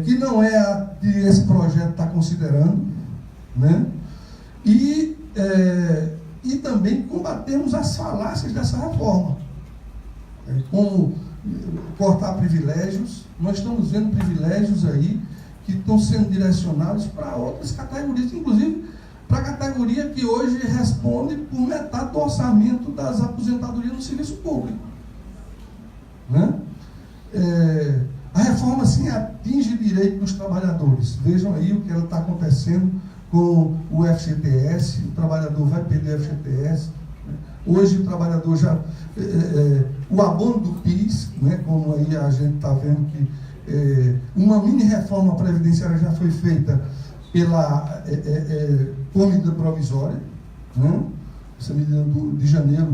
que não é a que esse projeto está considerando, né? E também combatemos as falácias dessa reforma, como cortar privilégios. Nós estamos vendo privilégios aí que estão sendo direcionados para outras categorias, inclusive para a categoria que hoje responde por metade do orçamento das aposentadorias no serviço público, né? A reforma, sim, atinge o direito dos trabalhadores. Vejam aí o que está acontecendo com o FGTS. O trabalhador vai perder o FGTS. Né? Hoje o trabalhador já... o abono do PIS, né, como aí a gente está vendo que uma mini reforma previdenciária já foi feita por medida provisória, né? Essa medida de janeiro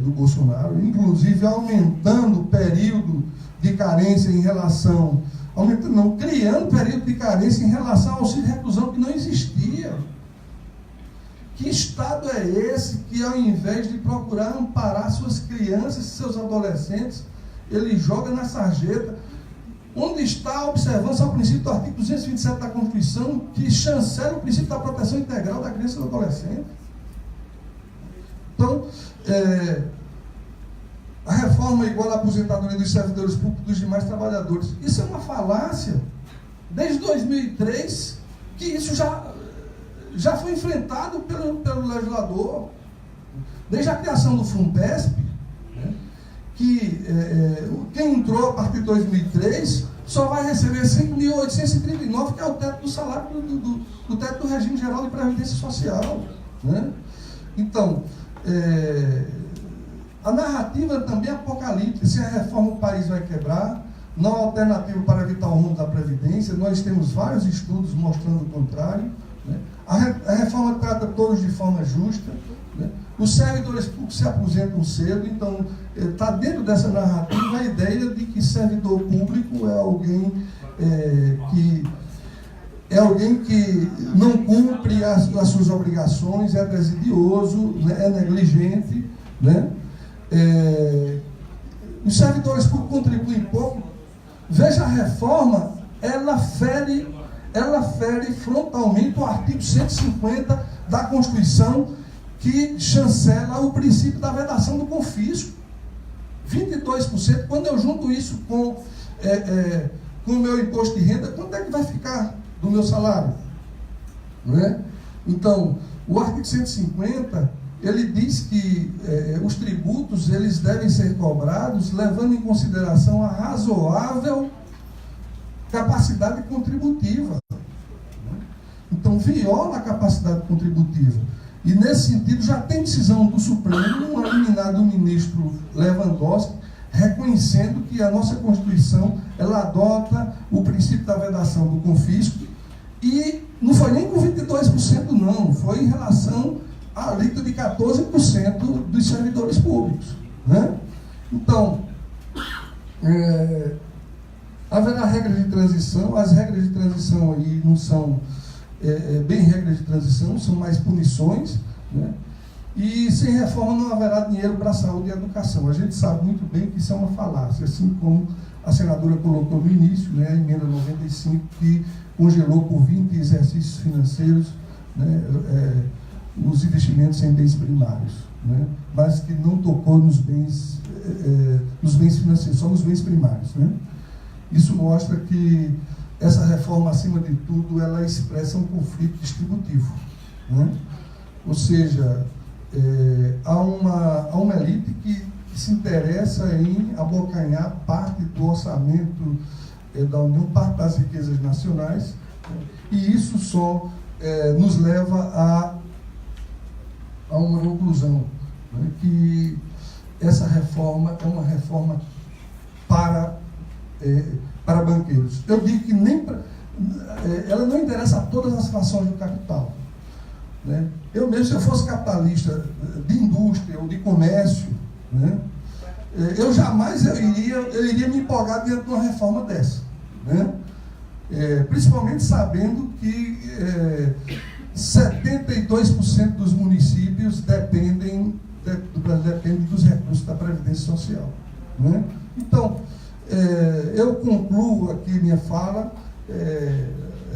do Bolsonaro, inclusive aumentando o período de carência em relação, criando período de carência em relação ao auxílio de reclusão que não existia. Que Estado é esse que, ao invés de procurar amparar suas crianças e seus adolescentes, ele joga na sarjeta? Onde está a observância ao princípio do artigo 227 da Constituição, que chancela o princípio da proteção integral da criança e do adolescente? Então, a reforma igual à aposentadoria dos servidores públicos e dos demais trabalhadores. Isso é uma falácia. Desde 2003, que isso já foi enfrentado pelo legislador. Desde a criação do FUNPESP, né, que quem entrou a partir de 2003 só vai receber 5.839, que é o teto do salário, do teto do regime geral de previdência social. Né? Então, a narrativa também é apocalíptica. Se a reforma o país vai quebrar, não há alternativa para evitar o rumo da Previdência. Nós temos vários estudos mostrando o contrário. Né? A reforma trata todos de forma justa. Né? Os servidores públicos se aposentam cedo, então está dentro dessa narrativa a ideia de que servidor público é alguém que não cumpre as suas obrigações, é desidioso, né? É negligente. Né? Os servidores públicos contribuem pouco. Veja, a reforma, ela fere frontalmente o artigo 150 da Constituição, que chancela o princípio da vedação do confisco. 22%, quando eu junto isso com o meu imposto de renda, quanto é que vai ficar do meu salário? Não é? Então, o artigo 150, ele diz que os tributos eles devem ser cobrados levando em consideração a razoável capacidade contributiva. Então, viola a capacidade contributiva. E, nesse sentido, já tem decisão do Supremo, uma liminar do ministro Lewandowski, reconhecendo que a nossa Constituição ela adota o princípio da vedação do confisco, e não foi nem com 22%, não, foi em relação à alíquota de 14% dos servidores públicos. Né? Então, haverá regras de transição. As regras de transição aí não são bem regras de transição, são mais punições, né? E sem reforma não haverá dinheiro para a saúde e a educação. A gente sabe muito bem que isso é uma falácia, assim como a senadora colocou no início, né, a emenda 95, que congelou por 20 exercícios financeiros, né, os investimentos em bens primários, né? Mas que não tocou nos bens financeiros, só nos bens primários, né? Isso mostra que essa reforma, acima de tudo, ela expressa um conflito distributivo, né? Ou seja, há uma elite que se interessa em abocanhar parte do orçamento da União, parte das riquezas nacionais, né? E isso só nos leva a uma conclusão, né? Que essa reforma é uma reforma para banqueiros. Eu digo que ela não interessa a todas as frações do capital, né? Eu mesmo, se eu fosse capitalista de indústria ou de comércio, né, eu jamais iria me empolgar diante de uma reforma dessa, né? Principalmente sabendo que 72% dos municípios dependem dos recursos da Previdência Social, né? Então, eu concluo aqui minha fala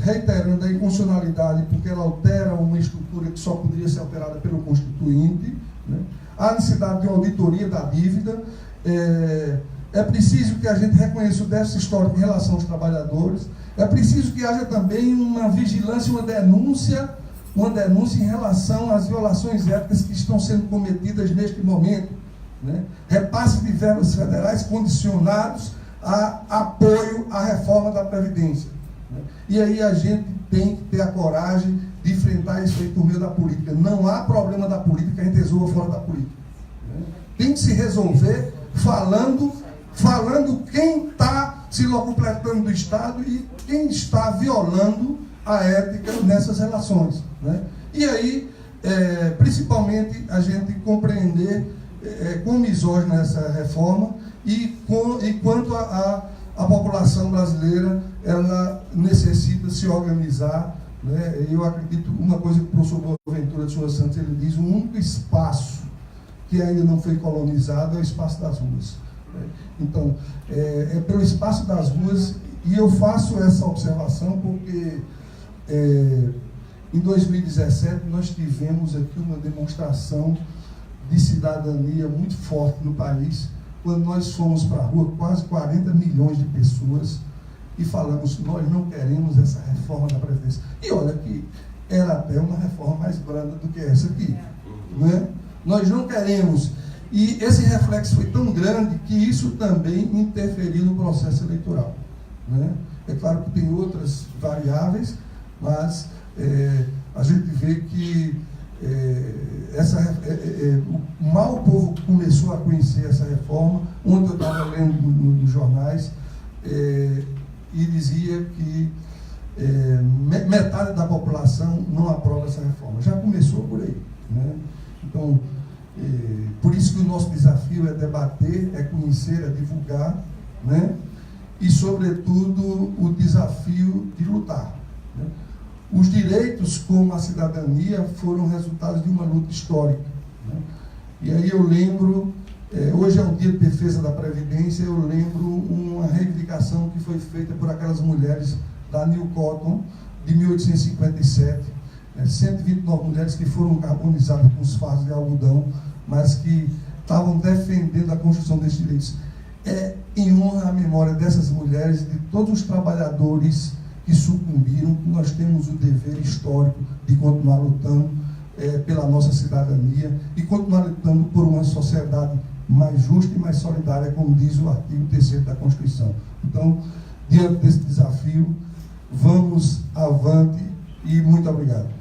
reiterando a inconstitucionalidade, porque ela altera uma estrutura que só poderia ser alterada pelo Constituinte, né? A necessidade de uma auditoria da dívida. É preciso que a gente reconheça o déficit histórico em relação aos trabalhadores. É preciso que haja também uma vigilância, uma denúncia em relação às violações éticas que estão sendo cometidas neste momento, né? Repasse de verbas federais condicionados a apoio à reforma da Previdência, né? E aí a gente tem que ter a coragem de enfrentar isso aí por meio da política. Não há problema da política, a gente resolva fora da política, né? Tem que se resolver falando quem está se locupletando do Estado e quem está violando a ética nessas relações, né? E aí, principalmente, a gente compreender quão misógina essa reforma e quanto a população brasileira ela necessita se organizar, né? Eu acredito, uma coisa que o professor Boaventura de Souza Santos ele diz, o único espaço que ainda não foi colonizado é o espaço das ruas, né? Então, é pelo espaço das ruas, e eu faço essa observação porque em 2017 nós tivemos aqui uma demonstração de cidadania muito forte no país, quando nós fomos para a rua, quase 40 milhões de pessoas, e falamos, nós não queremos essa reforma da Previdência. E olha que era até uma reforma mais branda do que essa aqui, né? Nós não queremos. E esse reflexo foi tão grande que isso também interferiu no processo eleitoral, né? É claro que tem outras variáveis, mas a gente vê que mal o povo começou a conhecer essa reforma. Ontem eu estava lendo nos jornais e dizia que metade da população não aprova essa reforma. Já começou por aí, né? Então, por isso que o nosso desafio é debater, é conhecer, é divulgar, né? E, sobretudo, o desafio de lutar, né? Os direitos, como a cidadania, foram resultados de uma luta histórica, né? E aí eu lembro, hoje é o Dia de Defesa da Previdência, eu lembro uma reivindicação que foi feita por aquelas mulheres da New Cotton, de 1857, 129 mulheres que foram carbonizadas com os fardos de algodão, mas que estavam defendendo a construção desses direitos. Em honra à memória dessas mulheres e de todos os trabalhadores que sucumbiram, que nós temos o dever histórico de continuar lutando pela nossa cidadania e continuar lutando por uma sociedade mais justa e mais solidária, como diz o artigo 3º da Constituição. Então, diante desse desafio, vamos avante e muito obrigado.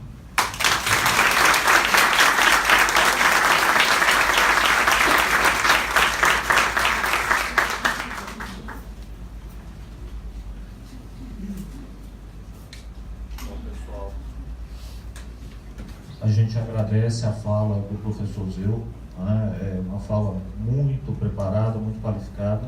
A gente agradece a fala do professor Zeu, né? É uma fala muito preparada, muito qualificada,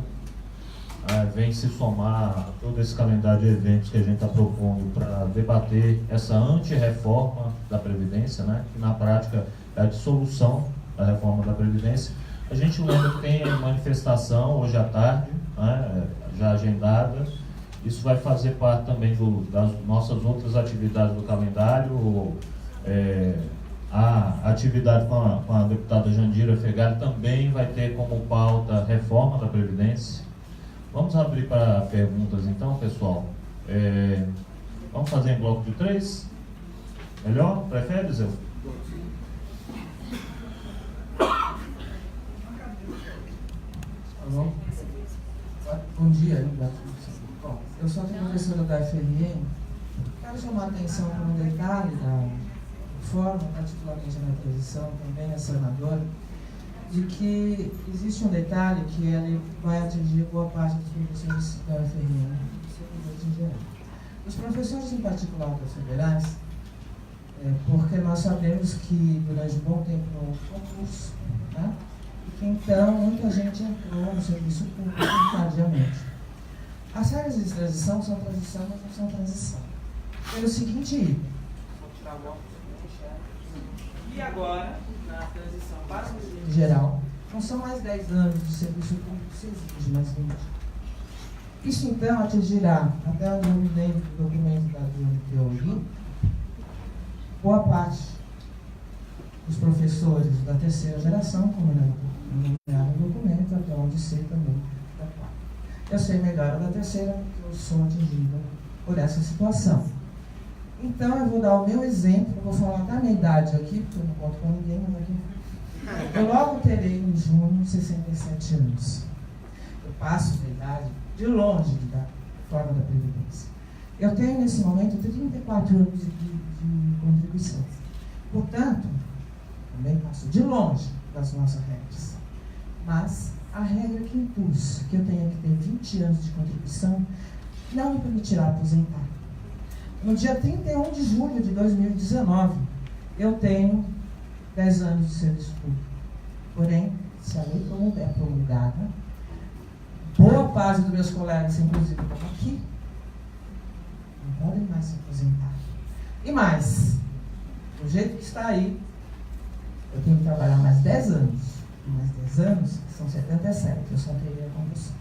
vem se somar a todo esse calendário de eventos que a gente está propondo para debater essa anti-reforma da Previdência, né? Que na prática é a dissolução da reforma da Previdência. A gente lembra que tem manifestação hoje à tarde, né? Já agendada. Isso vai fazer parte também das nossas outras atividades do calendário, A atividade com a deputada Jandira Fegali também vai ter como pauta a reforma da Previdência. Vamos abrir para perguntas então, pessoal. Vamos fazer em bloco de 3? Melhor? Prefere, Zé? Bom dia, bom, eu sou a professora da FRN. Quero chamar a atenção para um detalhe da forma, particularmente na transição, também a senadora, de que existe um detalhe que ele vai atingir boa parte dos professores da FRN, em geral. Os professores, em particular das federais, porque nós sabemos que durante um bom tempo não houve concurso, né? E que então muita gente entrou no serviço público tardiamente. As regras de transição são transição, mas não são transição. Pelo seguinte item. Vou tirar o óculos. E agora, na transição para o regime geral, não são mais 10 anos de serviço público, se exige mais 20. Isso então atingirá, até onde eu me lembro do documento da que eu li, boa parte dos professores da terceira geração, como era no documento, até onde sei também da quarta. Eu sei melhor a da terceira, porque eu sou atingida por essa situação. Então, eu vou dar o meu exemplo, eu vou falar até a minha idade aqui, porque eu não conto com ninguém, mas aqui. Eu logo terei, em junho, 67 anos. Eu passo da idade de longe da forma da Previdência. Eu tenho, nesse momento, 34 anos de contribuição. Portanto, também passo de longe das nossas regras. Mas a regra que impulsa que eu tenha que ter 20 anos de contribuição não me permitirá aposentar. No dia 31 de julho de 2019, eu tenho 10 anos de serviço público. Porém, se a lei é promulgada, boa parte dos meus colegas, inclusive, estão aqui, não podem mais se aposentar. E mais, do jeito que está aí, eu tenho que trabalhar mais 10 anos. E mais 10 anos, são 77, eu só teria a condução.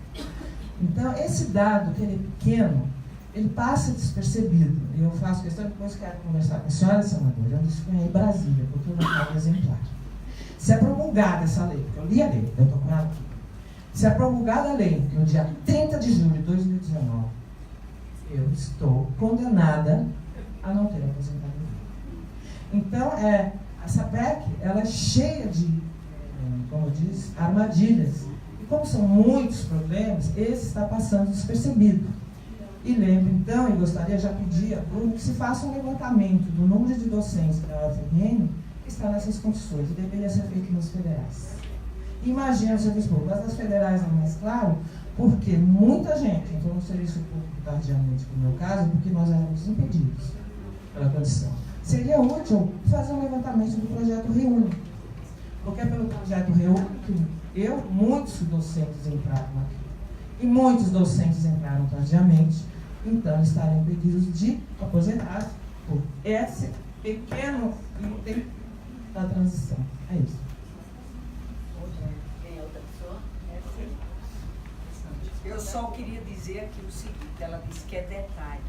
Então, esse dado, que ele é pequeno, ele passa despercebido. E eu faço questão, depois quero conversar com a senhora, senadora, eu disse em Brasília, porque eu não falo exemplar. Se é promulgada essa lei, porque eu li a lei, eu estou com ela aqui. Se é promulgada a lei no dia 30 de julho de 2019, eu estou condenada a não ter aposentadoria. Então, essa PEC, ela é cheia de, como eu disse, armadilhas. E como são muitos problemas, esse está passando despercebido. E lembro, então, e gostaria, já pedir a Bruno, que se faça um levantamento do número de docentes da UFRN que está nessas condições, e deveria ser feito nas federais. Imagina o serviço público, mas nas federais não é mais claro, porque muita gente entrou no serviço público tardiamente, no meu caso, porque nós éramos impedidos pela condição. Seria útil fazer um levantamento do projeto Reúne, porque é pelo projeto Reúne que muitos docentes entraram aqui. E muitos docentes entraram tardiamente, então estarem impedidos de aposentar por esse pequeno item da transição. É isso. Tem outra pessoa? Eu só queria dizer aqui o seguinte, ela disse que é detalhe.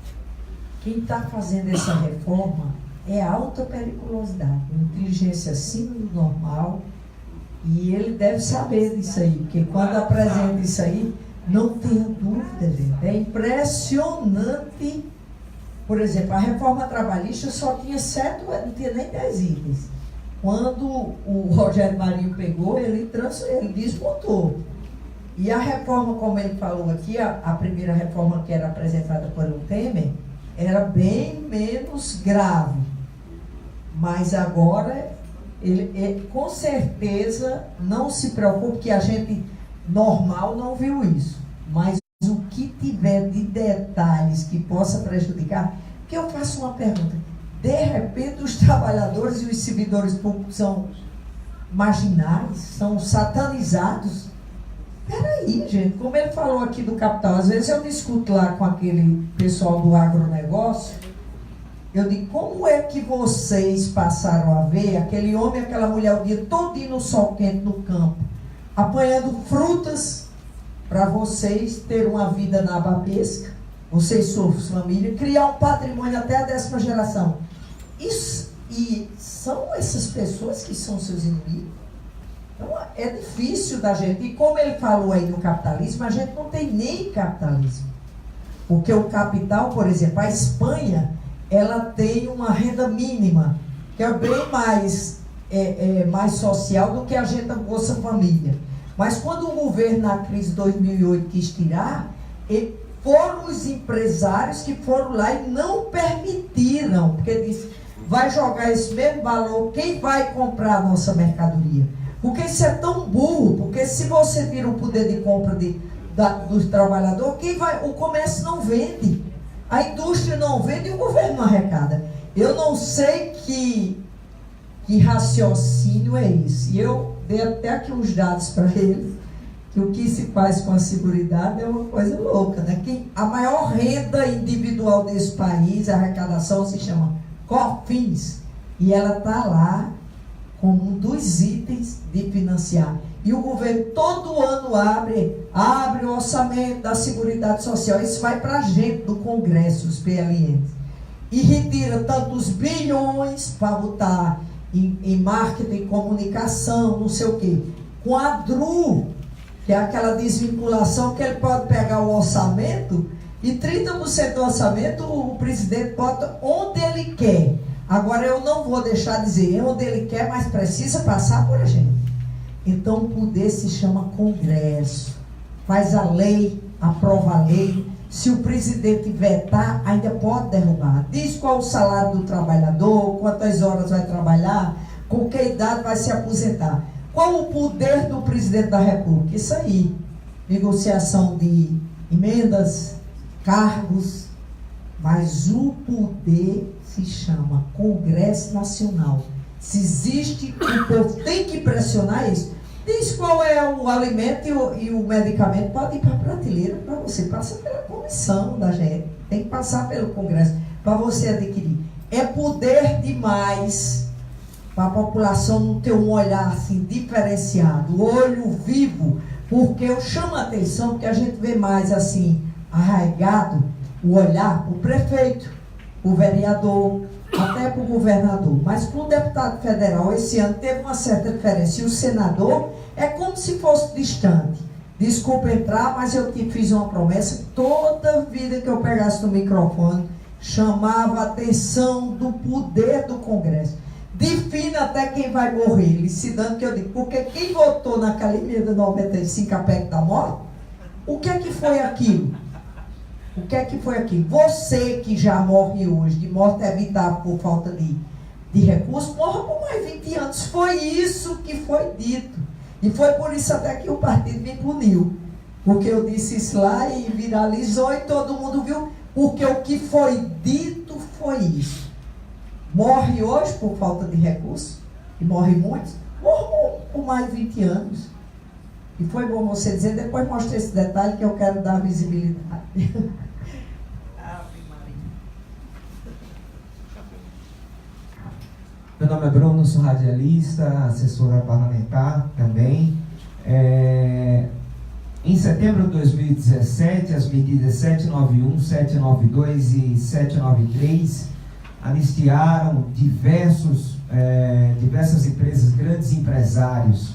Quem está fazendo essa reforma é alta periculosidade, inteligência acima do normal, e ele deve saber disso aí, porque quando apresenta isso aí, não tenha dúvida, gente. É impressionante. Por exemplo, a reforma trabalhista só tinha 7, não tinha nem 10 itens. Quando o Rogério Marinho pegou, ele desmontou. E a reforma, como ele falou aqui, a primeira reforma que era apresentada por o Temer, era bem menos grave. Mas agora, ele com certeza não se preocupe, que a gente normal não viu isso. Mas o que tiver de detalhes que possa prejudicar, porque eu faço uma pergunta, de repente os trabalhadores e os servidores públicos são marginais, são satanizados. Peraí, gente, como ele falou aqui do capital, às vezes eu discuto lá com aquele pessoal do agronegócio, eu digo, como é que vocês passaram a ver aquele homem e aquela mulher o dia todo no sol quente no campo, apanhando frutas para vocês ter uma vida na abapesca, vocês, sua família, criar um patrimônio até a 10ª geração. Isso, E são essas pessoas que são seus inimigos. Então é difícil da gente. E como ele falou aí no capitalismo, a gente não tem nem capitalismo. Porque o capital, por exemplo, a Espanha, ela tem uma renda mínima, que é bem mais social do que a gente da Bolsa Família. Mas quando o governo, na crise de 2008, quis tirar, foram os empresários que foram lá e não permitiram, porque disse, vai jogar esse mesmo valor, quem vai comprar a nossa mercadoria? Porque isso é tão burro, porque se você tira o poder de compra dos trabalhadores, o comércio não vende, a indústria não vende e o governo não arrecada. Eu não sei que raciocínio é esse. E eu dei até aqui uns dados para ele, que o que se faz com a Seguridade é uma coisa louca, né? A maior renda individual desse país, a arrecadação, se chama COFINS, e ela está lá como um dos itens de financiar. E o governo todo ano abre o orçamento da Seguridade Social. Isso vai para a gente do Congresso, os PLNs. E retira tantos bilhões para botar em marketing, comunicação, não sei o quê. Com a DRU, que é aquela desvinculação que ele pode pegar o orçamento e 30% do orçamento o presidente bota onde ele quer. Agora eu não vou deixar de dizer, é onde ele quer, mas precisa passar por a gente. Então o poder se chama Congresso. Faz a lei, aprova a lei. Se o presidente vetar, ainda pode derrubar. Diz qual o salário do trabalhador, quantas horas vai trabalhar, com que idade vai se aposentar. Qual o poder do presidente da República? Isso aí. Negociação de emendas, cargos. Mas o poder se chama Congresso Nacional. Se existe, o povo tem que pressionar isso. Diz qual é o alimento e o medicamento, pode ir para a prateleira para você. Passa pela comissão da gente, tem que passar pelo Congresso para você adquirir. É poder demais para a população não ter um olhar assim diferenciado, olho vivo, porque eu chamo a atenção, porque a gente vê mais assim, arraigado, o olhar para o prefeito, o vereador, até para o governador. Mas para o deputado federal, esse ano teve uma certa diferença. E o senador é como se fosse distante. Desculpa entrar, mas eu te fiz uma promessa. Toda vida que eu pegasse no microfone, chamava a atenção do poder do Congresso. Defina até quem vai morrer, elucidando que eu digo. Porque quem votou naquela emenda 95, a PEC da morte, o que é que foi aquilo? O que é que foi aquilo? Você que já morre hoje, de morte evitável por falta de recursos, morra por mais 20 anos. Foi isso que foi dito. E foi por isso até que o partido me puniu. Porque eu disse isso lá e viralizou e todo mundo viu. Porque o que foi dito foi isso. Morre hoje por falta de recursos, e morre muitos, morre por mais 20 anos. E foi bom você dizer, depois mostra esse detalhe que eu quero dar visibilidade. Meu nome é Bruno, sou radialista, assessora parlamentar também. Em setembro de 2017, as medidas 791, 792 e 793 anistiaram diversas empresas, grandes empresários.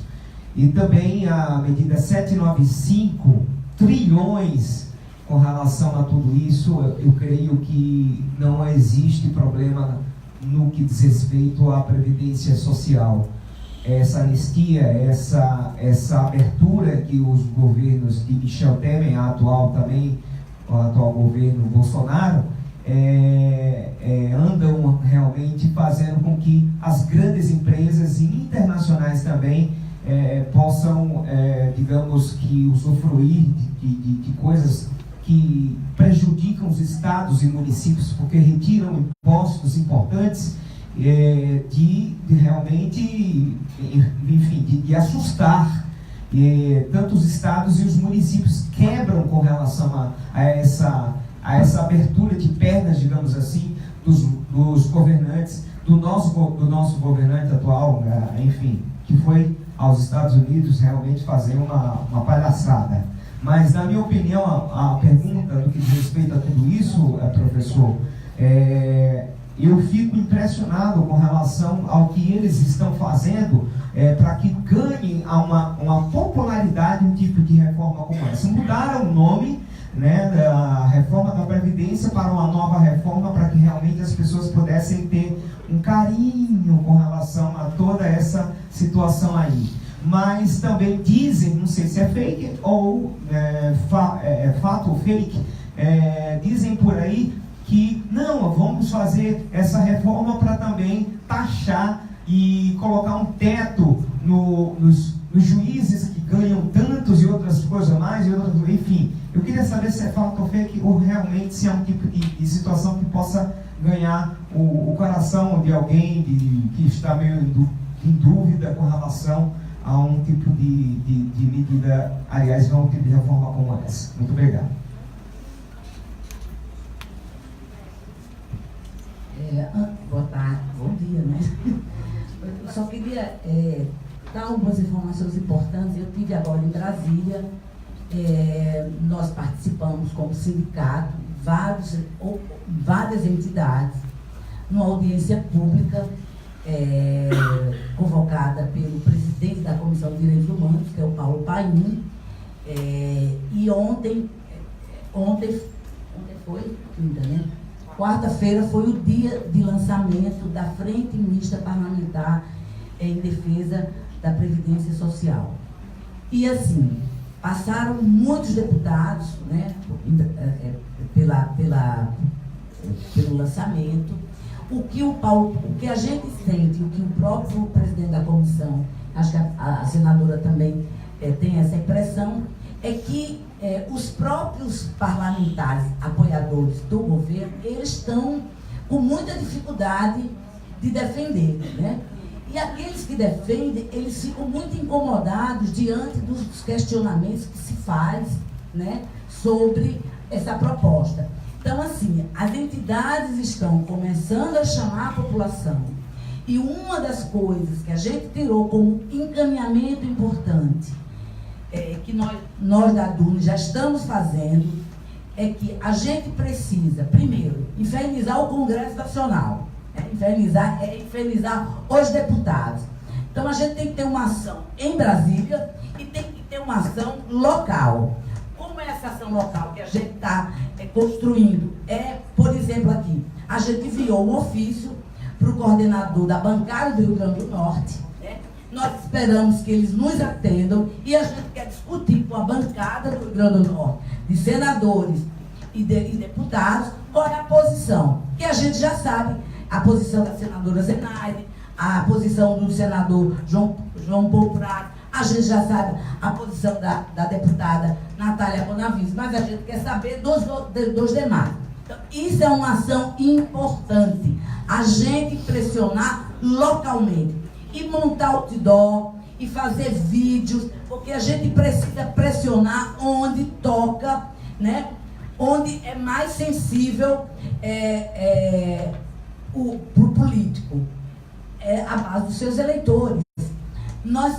E também a medida 795, trilhões com relação a tudo isso. Eu creio que não existe problema no que diz respeito à Previdência Social. Essa anistia, essa abertura que os governos de Michel Temer, o atual governo Bolsonaro, andam realmente fazendo com que as grandes empresas e internacionais também possam, digamos que, usufruir de coisas que prejudicam os estados e municípios, porque retiram impostos importantes de realmente, enfim, de assustar. Tanto os estados e os municípios quebram com relação a essa abertura de pernas, digamos assim, dos governantes, do nosso governante atual, enfim, que foi aos Estados Unidos realmente fazer uma palhaçada. Mas, na minha opinião, a pergunta do que diz respeito a tudo isso, professor, eu fico impressionado com relação ao que eles estão fazendo para que ganhem uma popularidade um tipo de reforma como essa. Mudaram o nome, né, da reforma da Previdência para uma nova reforma, para que realmente as pessoas pudessem ter um carinho com relação a toda essa situação aí. Mas também dizem, não sei se é fake ou fato ou fake, dizem por aí que não, vamos fazer essa reforma para também taxar e colocar um teto nos juízes que ganham tantos e outras coisas mais, enfim. Eu queria saber se é fato ou fake ou realmente se é um tipo de situação que possa ganhar o coração de alguém que está meio em dúvida com relação a um tipo de medida, aliás, a um tipo de reforma como essa. Muito obrigado. Boa tarde, bom dia, né? Eu só queria dar algumas informações importantes. Eu estive agora em Brasília, nós participamos como sindicato, várias entidades, numa audiência pública convocada pelo presidente da Comissão de Direitos Humanos, que é o Paulo Paim, e ontem foi quinta, né? Quarta-feira foi o dia de lançamento da Frente Mista Parlamentar em Defesa da Previdência Social. E assim, passaram muitos deputados, né, pelo lançamento. O que a gente sente, o que o próprio presidente da comissão, acho que a senadora também tem essa impressão, é que os próprios parlamentares apoiadores do governo, eles estão com muita dificuldade de defender, né? E aqueles que defendem, eles ficam muito incomodados diante dos questionamentos que se faz, né, sobre essa proposta. Então, assim, as entidades estão começando a chamar a população. E uma das coisas que a gente tirou como encaminhamento importante, que nós da DUNE já estamos fazendo, é que a gente precisa, primeiro, infernizar o Congresso Nacional, infernizar os deputados. Então, a gente tem que ter uma ação em Brasília e tem que ter uma ação local. Como é essa ação local que a gente está construindo? Por exemplo, aqui, a gente enviou um ofício para o coordenador da bancada do Rio Grande do Norte. Nós esperamos que eles nos atendam e a gente quer discutir com a bancada do Rio Grande do Norte, de senadores e deputados, qual é a posição. Que a gente já sabe a posição da senadora Zenaide, a posição do senador João Paulo Prado, a gente já sabe a posição da deputada Natália Bonavides, mas a gente quer saber dos demais. Então, isso é uma ação importante, a gente pressionar localmente e montar outdoor e fazer vídeos, porque a gente precisa pressionar onde toca, né? Onde é mais sensível para o político, a base dos seus eleitores. Nós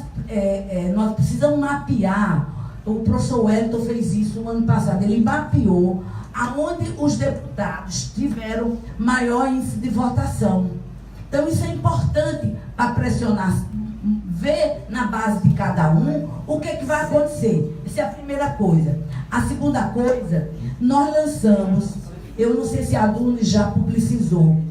precisamos mapear. O professor Wellington fez isso no ano passado, ele mapeou aonde os deputados tiveram maior índice de votação. Então isso é importante para pressionar, ver na base de cada um o que vai acontecer. Essa é a primeira coisa. A segunda coisa, nós lançamos, eu não sei se a DUNE já publicizou,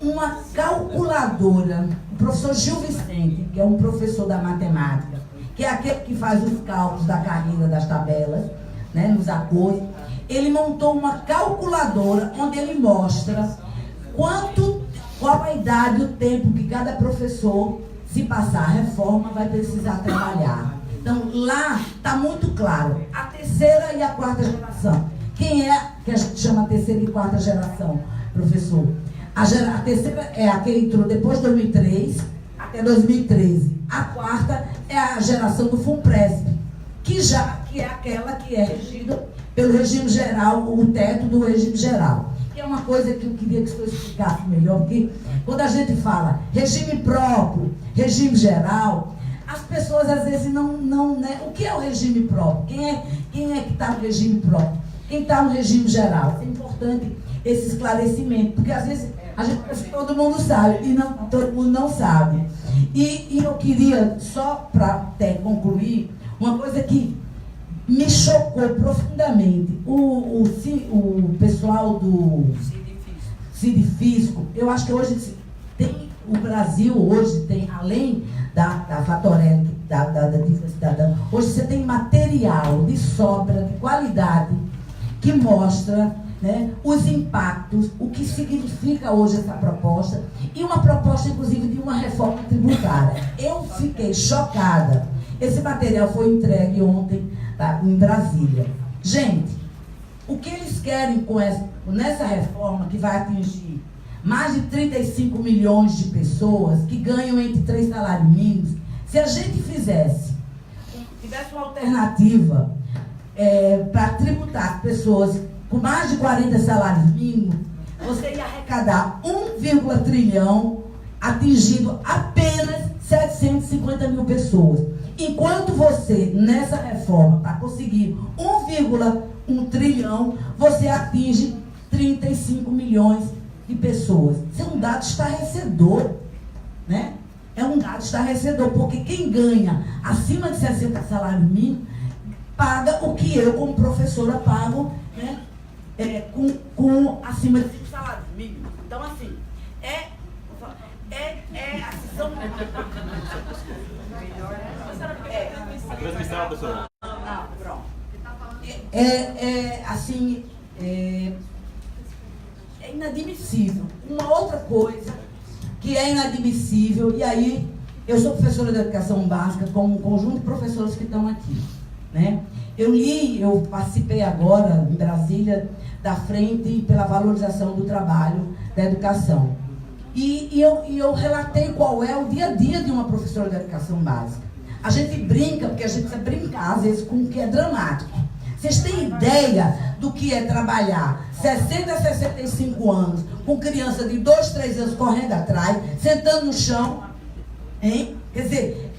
uma calculadora. O professor Gil Vicente, que é um professor da matemática, que é aquele que faz os cálculos da carreira das tabelas, né, nos acordos, ele montou uma calculadora onde ele mostra qual a idade e o tempo que cada professor, se passar a reforma, vai precisar trabalhar. Então, lá está muito claro, a terceira e a quarta geração. Quem é que a gente chama terceira e quarta geração, professor? A terceira é a que entrou depois de 2003 até 2013. A quarta é a geração do FUNPRESP, que é aquela que é regida pelo regime geral, o teto do regime geral. Que é uma coisa que eu queria que o senhor explicasse melhor, porque quando a gente fala regime próprio, regime geral, as pessoas às vezes não né? O que é o regime próprio? Quem é que está no regime próprio? Quem está no regime geral? É importante esse esclarecimento, porque às vezes A gente pensa que todo mundo sabe, e não, todo mundo não sabe. E eu queria, só para até concluir, uma coisa que me chocou profundamente. O pessoal do Cid Fisco, eu acho que hoje tem, o Brasil hoje tem, além da Fatorelli, da Dívida Cidadã, hoje você tem material de sobra, de qualidade, que mostra, né, os impactos, o que significa hoje essa proposta, e uma proposta, inclusive, de uma reforma tributária. Eu fiquei chocada. Esse material foi entregue ontem, tá, em Brasília. Gente, o que eles querem nessa reforma, que vai atingir mais de 35 milhões de pessoas que ganham entre 3 salários mínimos, se a gente tivesse uma alternativa para tributar as pessoas com mais de 40 salários mínimos, você ia arrecadar 1,1 trilhão, atingindo apenas 750 mil pessoas. Enquanto você, nessa reforma, para conseguir 1,1 trilhão, você atinge 35 milhões de pessoas. Isso é um dado estarrecedor, né? É um dado estarrecedor, porque quem ganha acima de 60 salários mínimos paga o que eu, como professora, pago, né? Com acima de 5 salários mínimos. Então, assim, é inadmissível. Uma outra coisa que é inadmissível, e aí eu sou professora de educação básica com um conjunto de professores que estão aqui, né? Eu participei agora em Brasília da Frente pela Valorização do Trabalho da Educação. E eu relatei qual é o dia a dia de uma professora de educação básica. A gente brinca, porque a gente precisa brincar, às vezes, com o que é dramático. Vocês têm ideia do que é trabalhar 60 a 65 anos com criança de 2, 3 anos correndo atrás, sentando no chão? Hein? Quer dizer,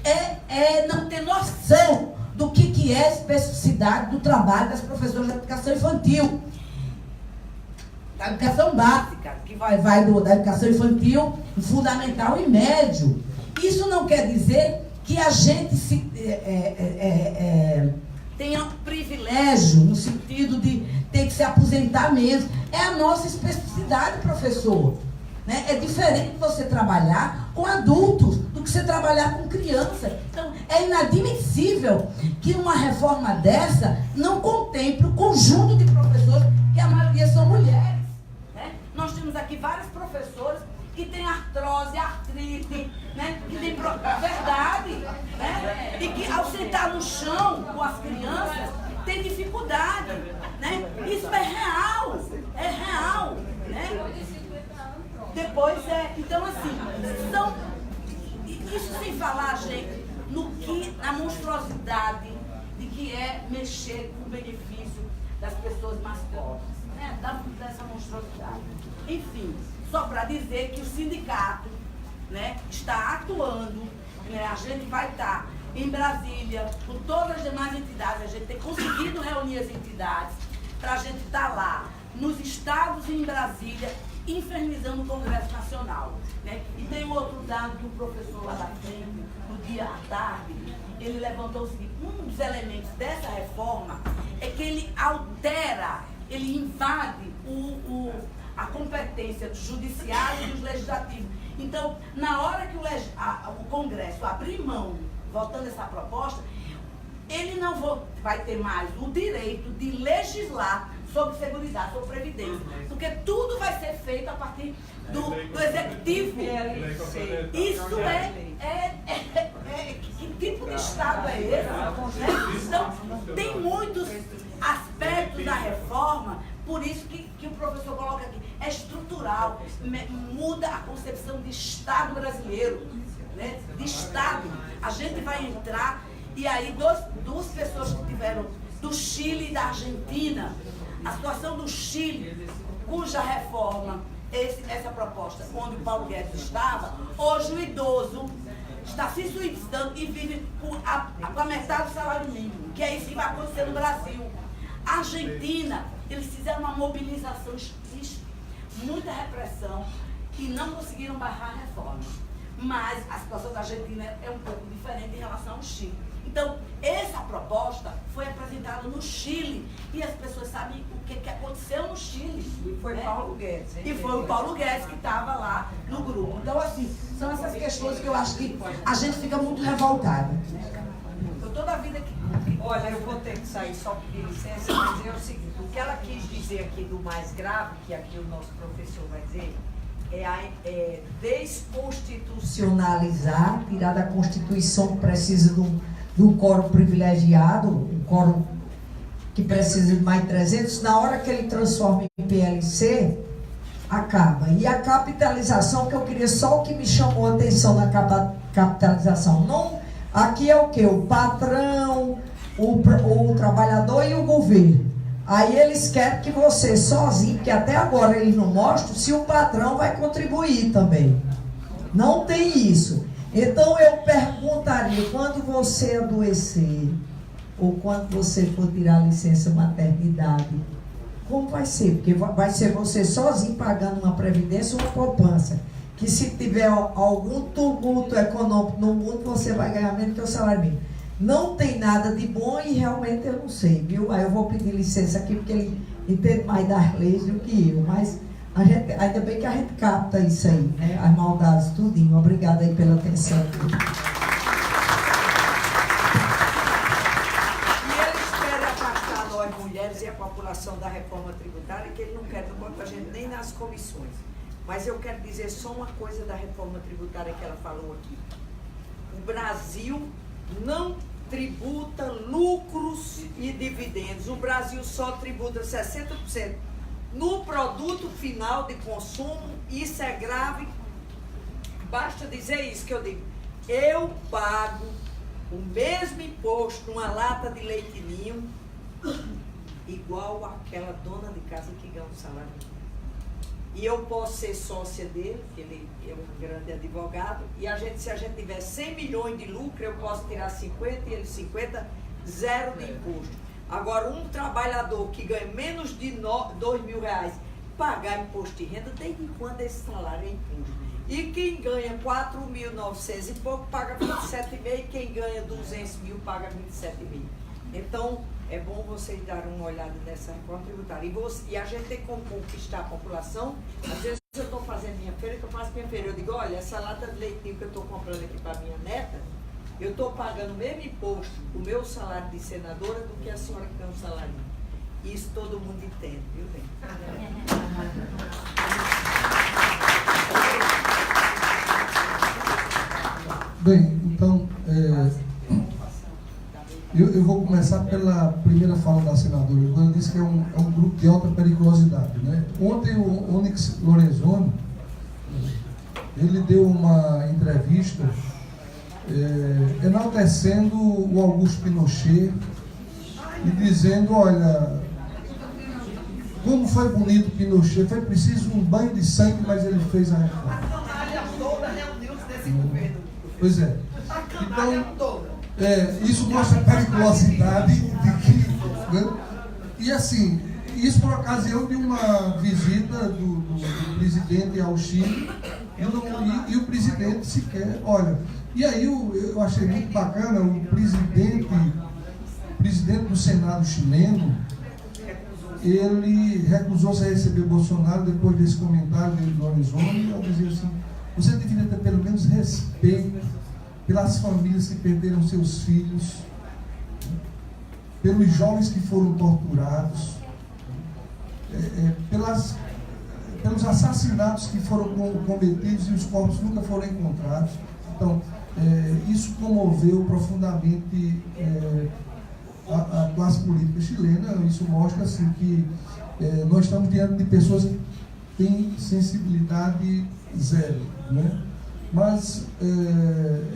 não ter noção do que é a especificidade do trabalho das professoras de educação infantil. Da educação básica, que vai da educação infantil, fundamental e médio. Isso não quer dizer que a gente tenha um privilégio, no sentido de ter que se aposentar mesmo. É a nossa especificidade, professor. Né? É diferente você trabalhar com adultos do que você trabalhar com criança. Então, é inadmissível que uma reforma dessa não contemple o conjunto de professores, que a maioria são mulheres. Né? Nós temos aqui várias professoras que têm artrose, artrite, né? Que tem verdade, né? E que ao sentar no chão com as crianças tem dificuldade, né? Isso é real, né? Depois então assim, isso sem falar, gente, na monstruosidade de que é mexer com o benefício das pessoas mais pobres, né? Dessa monstruosidade. Enfim, só para dizer que o sindicato, né, está atuando, né? A gente vai estar em Brasília com todas as demais entidades, a gente tem conseguido reunir as entidades para a gente estar lá nos estados e em Brasília infernizando o Congresso Nacional, né? E tem um outro dado que o professor lá da frente, no dia à tarde, ele levantou o seguinte: um dos elementos dessa reforma é que ele altera, ele invade a competência do judiciário e dos legislativos. Então, na hora que o Congresso abrir mão, votando essa proposta, ele não vai ter mais o direito de legislar sobre seguridade, sobre previdência, porque tudo vai ser feito a partir do executivo. Isso que tipo de Estado é esse? Né? Então, tem muitos aspectos da reforma, por isso que o professor coloca aqui, é estrutural, muda a concepção de Estado brasileiro, né? De Estado. A gente vai entrar, e aí duas pessoas que tiveram do Chile e da Argentina, a situação do Chile, cuja reforma, essa proposta, onde o Paulo Guedes estava, hoje o idoso está se suicidando e vive com a metade do salário mínimo, que é isso que vai acontecer no Brasil. A Argentina, eles fizeram uma mobilização, muita repressão, e não conseguiram barrar a reforma. Mas a situação da Argentina é um pouco diferente em relação ao Chile. Então, essa proposta foi apresentada no Chile e as pessoas sabem o que aconteceu no Chile. E foi Paulo Guedes. E foi o Paulo Guedes que estava lá no grupo. Então, assim, são essas questões que eu acho que a gente fica muito revoltada. Eu toda a vida que... Olha, eu vou ter que sair só pedir licença, mas é o seguinte, o que ela quis dizer aqui do mais grave, que aqui o nosso professor vai dizer, é desconstitucionalizar, tirar da Constituição que precisa de um quórum privilegiado, um quórum que precisa de mais de 300, na hora que ele transforma em PLC, acaba. E a capitalização, que eu queria só o que me chamou a atenção na capitalização. Não, aqui é o quê? O patrão, o trabalhador e o governo. Aí eles querem que você sozinho, que até agora eles não mostram, se o patrão vai contribuir também. Não tem isso. Então eu perguntaria, quando você adoecer, ou quando você for tirar licença maternidade, como vai ser? Porque vai ser você sozinho pagando uma previdência ou uma poupança. Que se tiver algum tumulto econômico no mundo, você vai ganhar menos que o salário mínimo. Não tem nada de bom e realmente eu não sei, viu? Aí eu vou pedir licença aqui, porque ele entende mais das leis do que eu. Mas ainda bem que a gente capta isso aí, né? As maldades, tudinho. Obrigada aí pela atenção. Nós mulheres e a população da reforma tributária, que ele não quer não bota a gente nem nas comissões. Mas eu quero dizer só uma coisa da reforma tributária que ela falou aqui. O Brasil não tributa lucros e dividendos. O Brasil só tributa 60% no produto final de consumo. Isso é grave. Basta dizer isso que eu digo. Eu pago o mesmo imposto numa lata de leite ninho igual aquela dona de casa que ganha um salário. E eu posso ser sócia dele, que ele é um grande advogado, e se a gente tiver 100 milhões de lucro, eu posso tirar 50 e ele 50, zero de imposto. Agora, um trabalhador que ganha menos de R$2.000, pagar imposto de renda, desde quando esse salário é imposto? E quem ganha 4.900 e pouco, paga 27,5, e quem ganha 200 mil, paga 27,5. Então, é bom vocês darem uma olhada nessa reforma tributária. E a gente tem como conquistar a população. Às vezes eu estou fazendo minha feira, que eu faço minha feira, eu digo, olha, essa lata de leitinho que eu estou comprando aqui para minha neta, eu estou pagando o mesmo imposto, o meu salário de senadora, do que a senhora que tem um salário. Isso todo mundo entende, viu, bem? Bem, então, eu vou começar pela primeira fala da senadora. Ela disse que é um grupo de alta periculosidade, né? Ontem o Onyx Lorenzoni, ele deu uma entrevista enaltecendo o Augusto Pinochet e dizendo, olha, como foi bonito Pinochet, foi preciso um banho de sangue, mas ele fez a reforma. Pois é. Então, isso mostra a periculosidade de que, né? E assim, isso por ocasião de uma visita do presidente ao Chile, e o presidente sequer, olha, e aí eu achei muito bacana, o presidente do Senado chileno, ele recusou-se a receber Bolsonaro depois desse comentário dele do Lorenzoni, ao dizer assim, você deveria ter pelo menos respeito pelas famílias que perderam seus filhos, pelos jovens que foram torturados, pelos assassinatos que foram cometidos e os corpos nunca foram encontrados. Então, isso comoveu profundamente a classe política chilena. Isso mostra assim, que nós estamos diante de pessoas que têm sensibilidade zero, né? Mas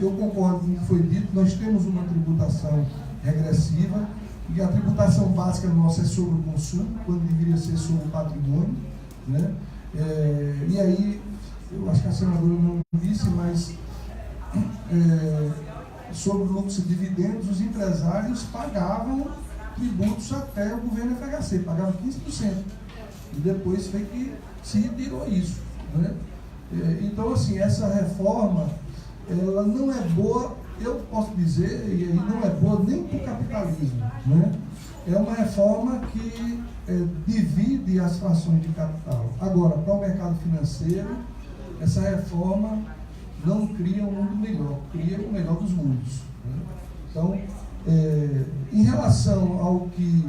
eu concordo com o que foi dito, nós temos uma tributação regressiva, e a tributação básica nossa é sobre o consumo, quando deveria ser sobre o patrimônio, né? E aí, eu acho que a senadora não disse, mas sobre lucros e dividendos, os empresários pagavam tributos até o governo FHC, pagavam 15%. E depois foi que se retirou isso, né? Então, assim, essa reforma, ela não é boa, eu posso dizer, e não é boa nem para o capitalismo, né? É uma reforma que divide as frações de capital. Agora, para o mercado financeiro, essa reforma não cria um mundo melhor, cria o melhor dos mundos, né? Então, em relação ao que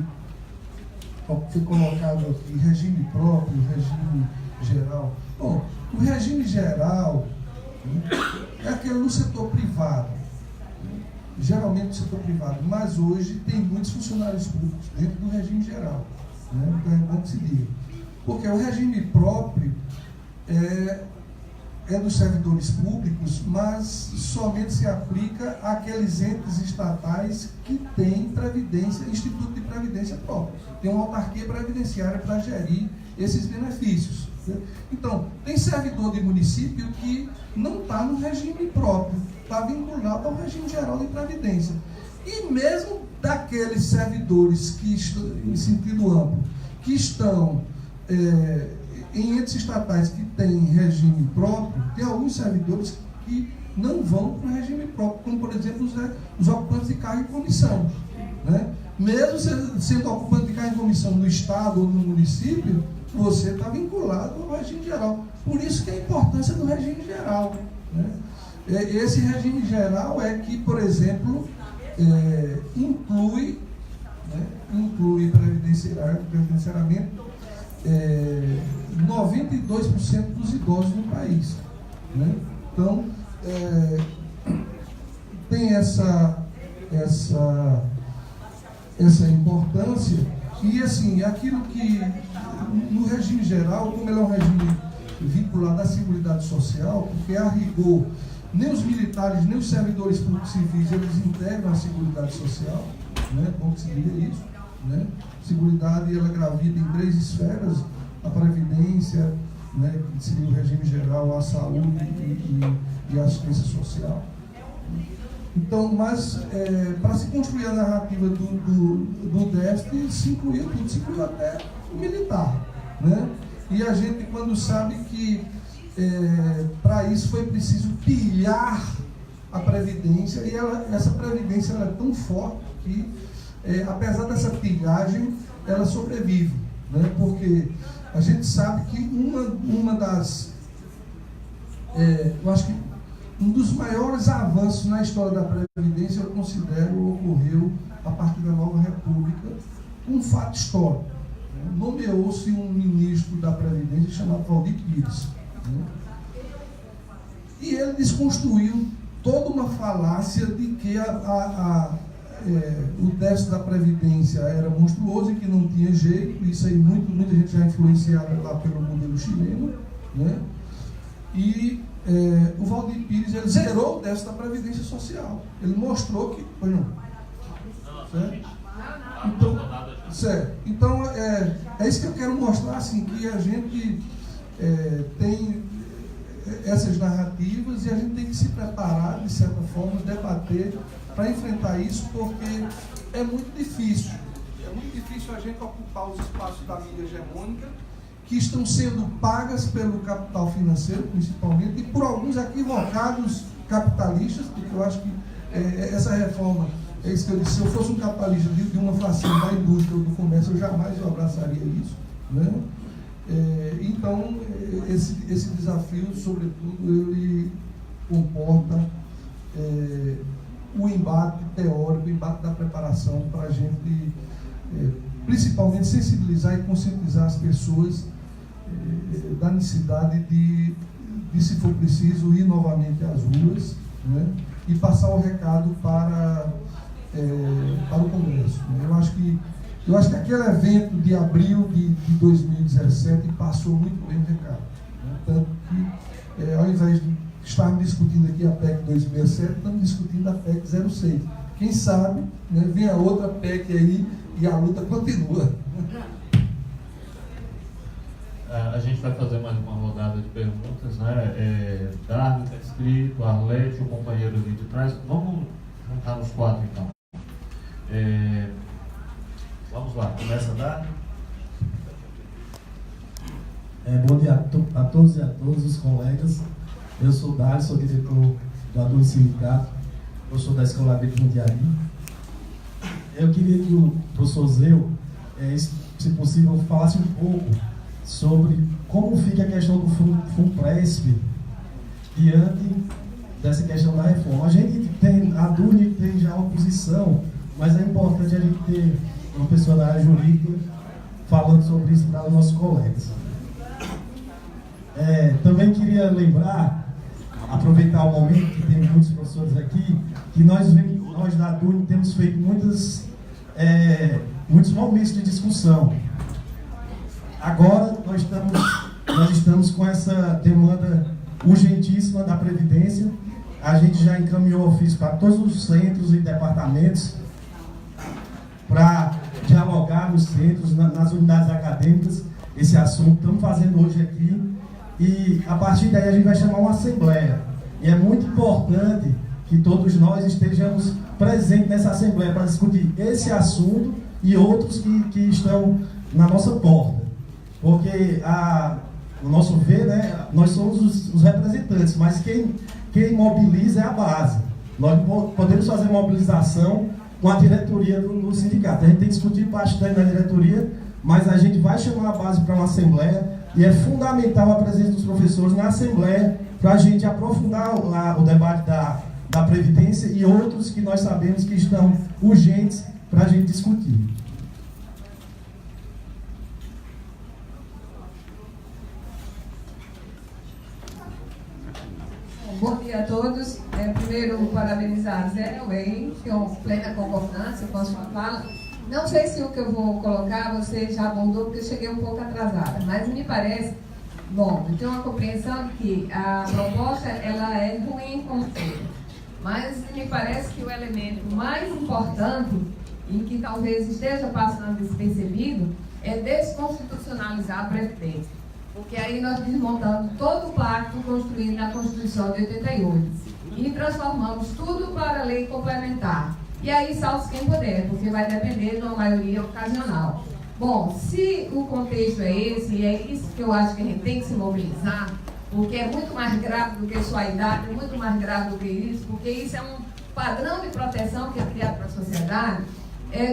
foi colocado aqui, regime próprio, regime geral. Bom, o regime geral, né, é aquele no setor privado, né, geralmente no setor privado, mas hoje tem muitos funcionários públicos dentro do regime geral, né, então é bom que se diga. Porque o regime próprio é dos servidores públicos, mas somente se aplica àqueles entes estatais que têm previdência, instituto de previdência próprio. Tem uma autarquia previdenciária para gerir esses benefícios. Então, tem servidor de município que não está no regime próprio, está vinculado ao regime geral de previdência. E mesmo daqueles servidores que estão, em sentido amplo, que estão em entes estatais que têm regime próprio, tem alguns servidores que não vão para o regime próprio, como, por exemplo, os ocupantes de cargo em comissão, né? Mesmo sendo ocupante de cargo em comissão no Estado ou no município, você está vinculado ao regime geral. Por isso que a importância do regime geral, né? Esse regime geral é que, por exemplo, inclui previdenciariamente 92% dos idosos no país, né? Então, tem essa importância. E assim, aquilo que no regime geral, como ele é um regime vinculado à Seguridade Social, porque a rigor nem os militares, nem os servidores públicos civis, eles integram a Seguridade Social, né? Como se diga isso, né? Seguridade, ela gravida em 3 esferas: a previdência, né, que seria o regime geral, a saúde e a assistência social. Então, mas para se construir a narrativa do déficit, se incluiu tudo, se incluiu até o militar, né? E a gente, quando sabe que para isso foi preciso pilhar a Previdência, e essa Previdência ela é tão forte que, apesar dessa pilhagem, ela sobrevive, né? Porque a gente sabe que uma das... eu acho que um dos maiores avanços na história da Previdência, eu considero, ocorreu a partir da Nova República, um fato histórico. Né? Nomeou-se um ministro da Previdência chamado Valdir Pires, né? E ele desconstruiu toda uma falácia de que o déficit da Previdência era monstruoso e que não tinha jeito. Isso aí muita gente já influenciada lá pelo modelo chileno, né? E o Valdir Pires, ele zerou o déficit da Previdência Social. Ele mostrou que... Pois não? Certo? Então, certo. Então é isso que eu quero mostrar, assim, que a gente tem essas narrativas e a gente tem que se preparar, de certa forma, debater para enfrentar isso, porque é muito difícil. É muito difícil a gente ocupar os espaços da mídia hegemônica, que estão sendo pagas pelo capital financeiro, principalmente, e por alguns equivocados capitalistas, porque eu acho que essa reforma, é isso que eu disse, se eu fosse um capitalista de uma fração da indústria ou do comércio, eu jamais abraçaria isso, né? Então, esse desafio, sobretudo, ele comporta o embate teórico, o embate da preparação para a gente, principalmente, sensibilizar e conscientizar as pessoas da necessidade de, se for preciso, ir novamente às ruas, né, e passar o recado para o Congresso, né? Eu acho que aquele evento de abril de 2017 passou muito bem o recado, né? Tanto que, ao invés de estarmos discutindo aqui a PEC 267, estamos discutindo a PEC 06. Quem sabe, né, vem a outra PEC aí e a luta continua. A gente vai fazer mais uma rodada de perguntas, né? Dardo está inscrito, Arlete, o companheiro ali de trás. Vamos juntar nos 4 então. Vamos lá, começa a Dardo. Bom dia a todos e a todas os colegas. Eu sou Dário, sou diretor do Adulto Sindicato, professor da Escola de Jundiaí. Eu queria que o professor Zeu, se possível, falasse um pouco sobre como fica a questão do FUNPRESP diante dessa questão da reforma. A gente tem, a DUNI tem já uma posição, mas é importante a gente ter uma pessoa da área jurídica falando sobre isso para os nossos colegas. Também queria lembrar, aproveitar o momento que tem muitos professores aqui, que nós da DUNI temos feito muitos momentos de discussão. Agora nós estamos com essa demanda urgentíssima da Previdência. A gente já encaminhou ofício para todos os centros e departamentos para dialogar nos centros, nas unidades acadêmicas, esse assunto. Estamos fazendo hoje aqui e a partir daí a gente vai chamar uma assembleia. E é muito importante que todos nós estejamos presentes nessa assembleia para discutir esse assunto e outros que estão na nossa porta. Porque, no nosso ver, né, nós somos os representantes, mas quem mobiliza é a base. Nós podemos fazer mobilização com a diretoria do sindicato. A gente tem que discutir bastante na diretoria, mas a gente vai chamar a base para uma assembleia e é fundamental a presença dos professores na assembleia para a gente aprofundar o debate da Previdência e outros que nós sabemos que estão urgentes para a gente discutir. Bom dia a todos. Primeiro, parabenizar a Zé Wayne, que é uma plena concordância com a sua fala. Não sei se o que eu vou colocar você já abordou, porque eu cheguei um pouco atrasada, mas me parece, bom, eu tenho uma compreensão de que a proposta ela é ruim como todo, mas me parece que o elemento mais importante e que talvez esteja passando despercebido é desconstitucionalizar a Previdência. Porque aí nós desmontamos todo o pacto construído na Constituição de 88 e transformamos tudo para a lei complementar. E aí salve quem puder, porque vai depender de uma maioria ocasional. Bom, se o contexto é esse, e é isso que eu acho que a gente tem que se mobilizar, porque é muito mais grave do que sua idade, é muito mais grave do que isso, porque isso é um padrão de proteção que é criado para a sociedade.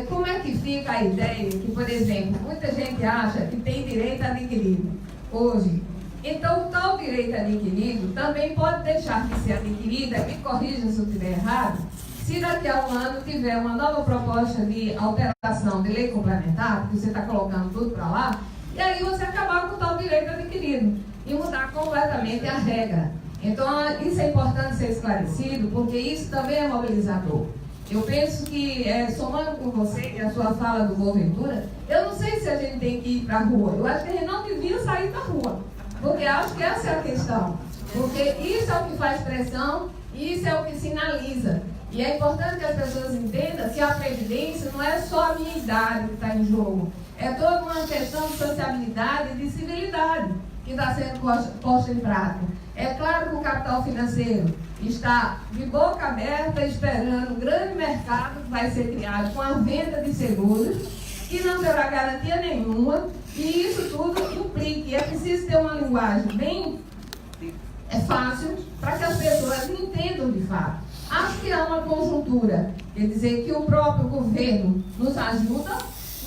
Como é que fica a ideia que, por exemplo, muita gente acha que tem direito adquirido hoje? Então, o tal direito adquirido também pode deixar de ser adquirido, me corrija se eu estiver errado, se daqui a um ano tiver uma nova proposta de alteração de lei complementar, porque você está colocando tudo para lá, e aí você acabar com o tal direito adquirido e mudar completamente a regra. Então, isso é importante ser esclarecido, porque isso também é mobilizador. Eu penso que, somando com você e a sua fala do Boaventura, eu não sei se a gente tem que ir para a rua. Eu acho que a gente não devia sair da rua, porque acho que essa é a questão. Porque isso é o que faz pressão, isso é o que sinaliza. E é importante que as pessoas entendam que a Previdência não é só a minha idade que está em jogo. É toda uma questão de sociabilidade e de civilidade que está sendo posta em prática. É claro que o capital financeiro está de boca aberta esperando o grande mercado que vai ser criado com a venda de seguros, que não terá garantia nenhuma, e isso tudo implica, e é preciso ter uma linguagem bem fácil para que as pessoas entendam de fato. Acho que há uma conjuntura, quer dizer, que o próprio governo nos ajuda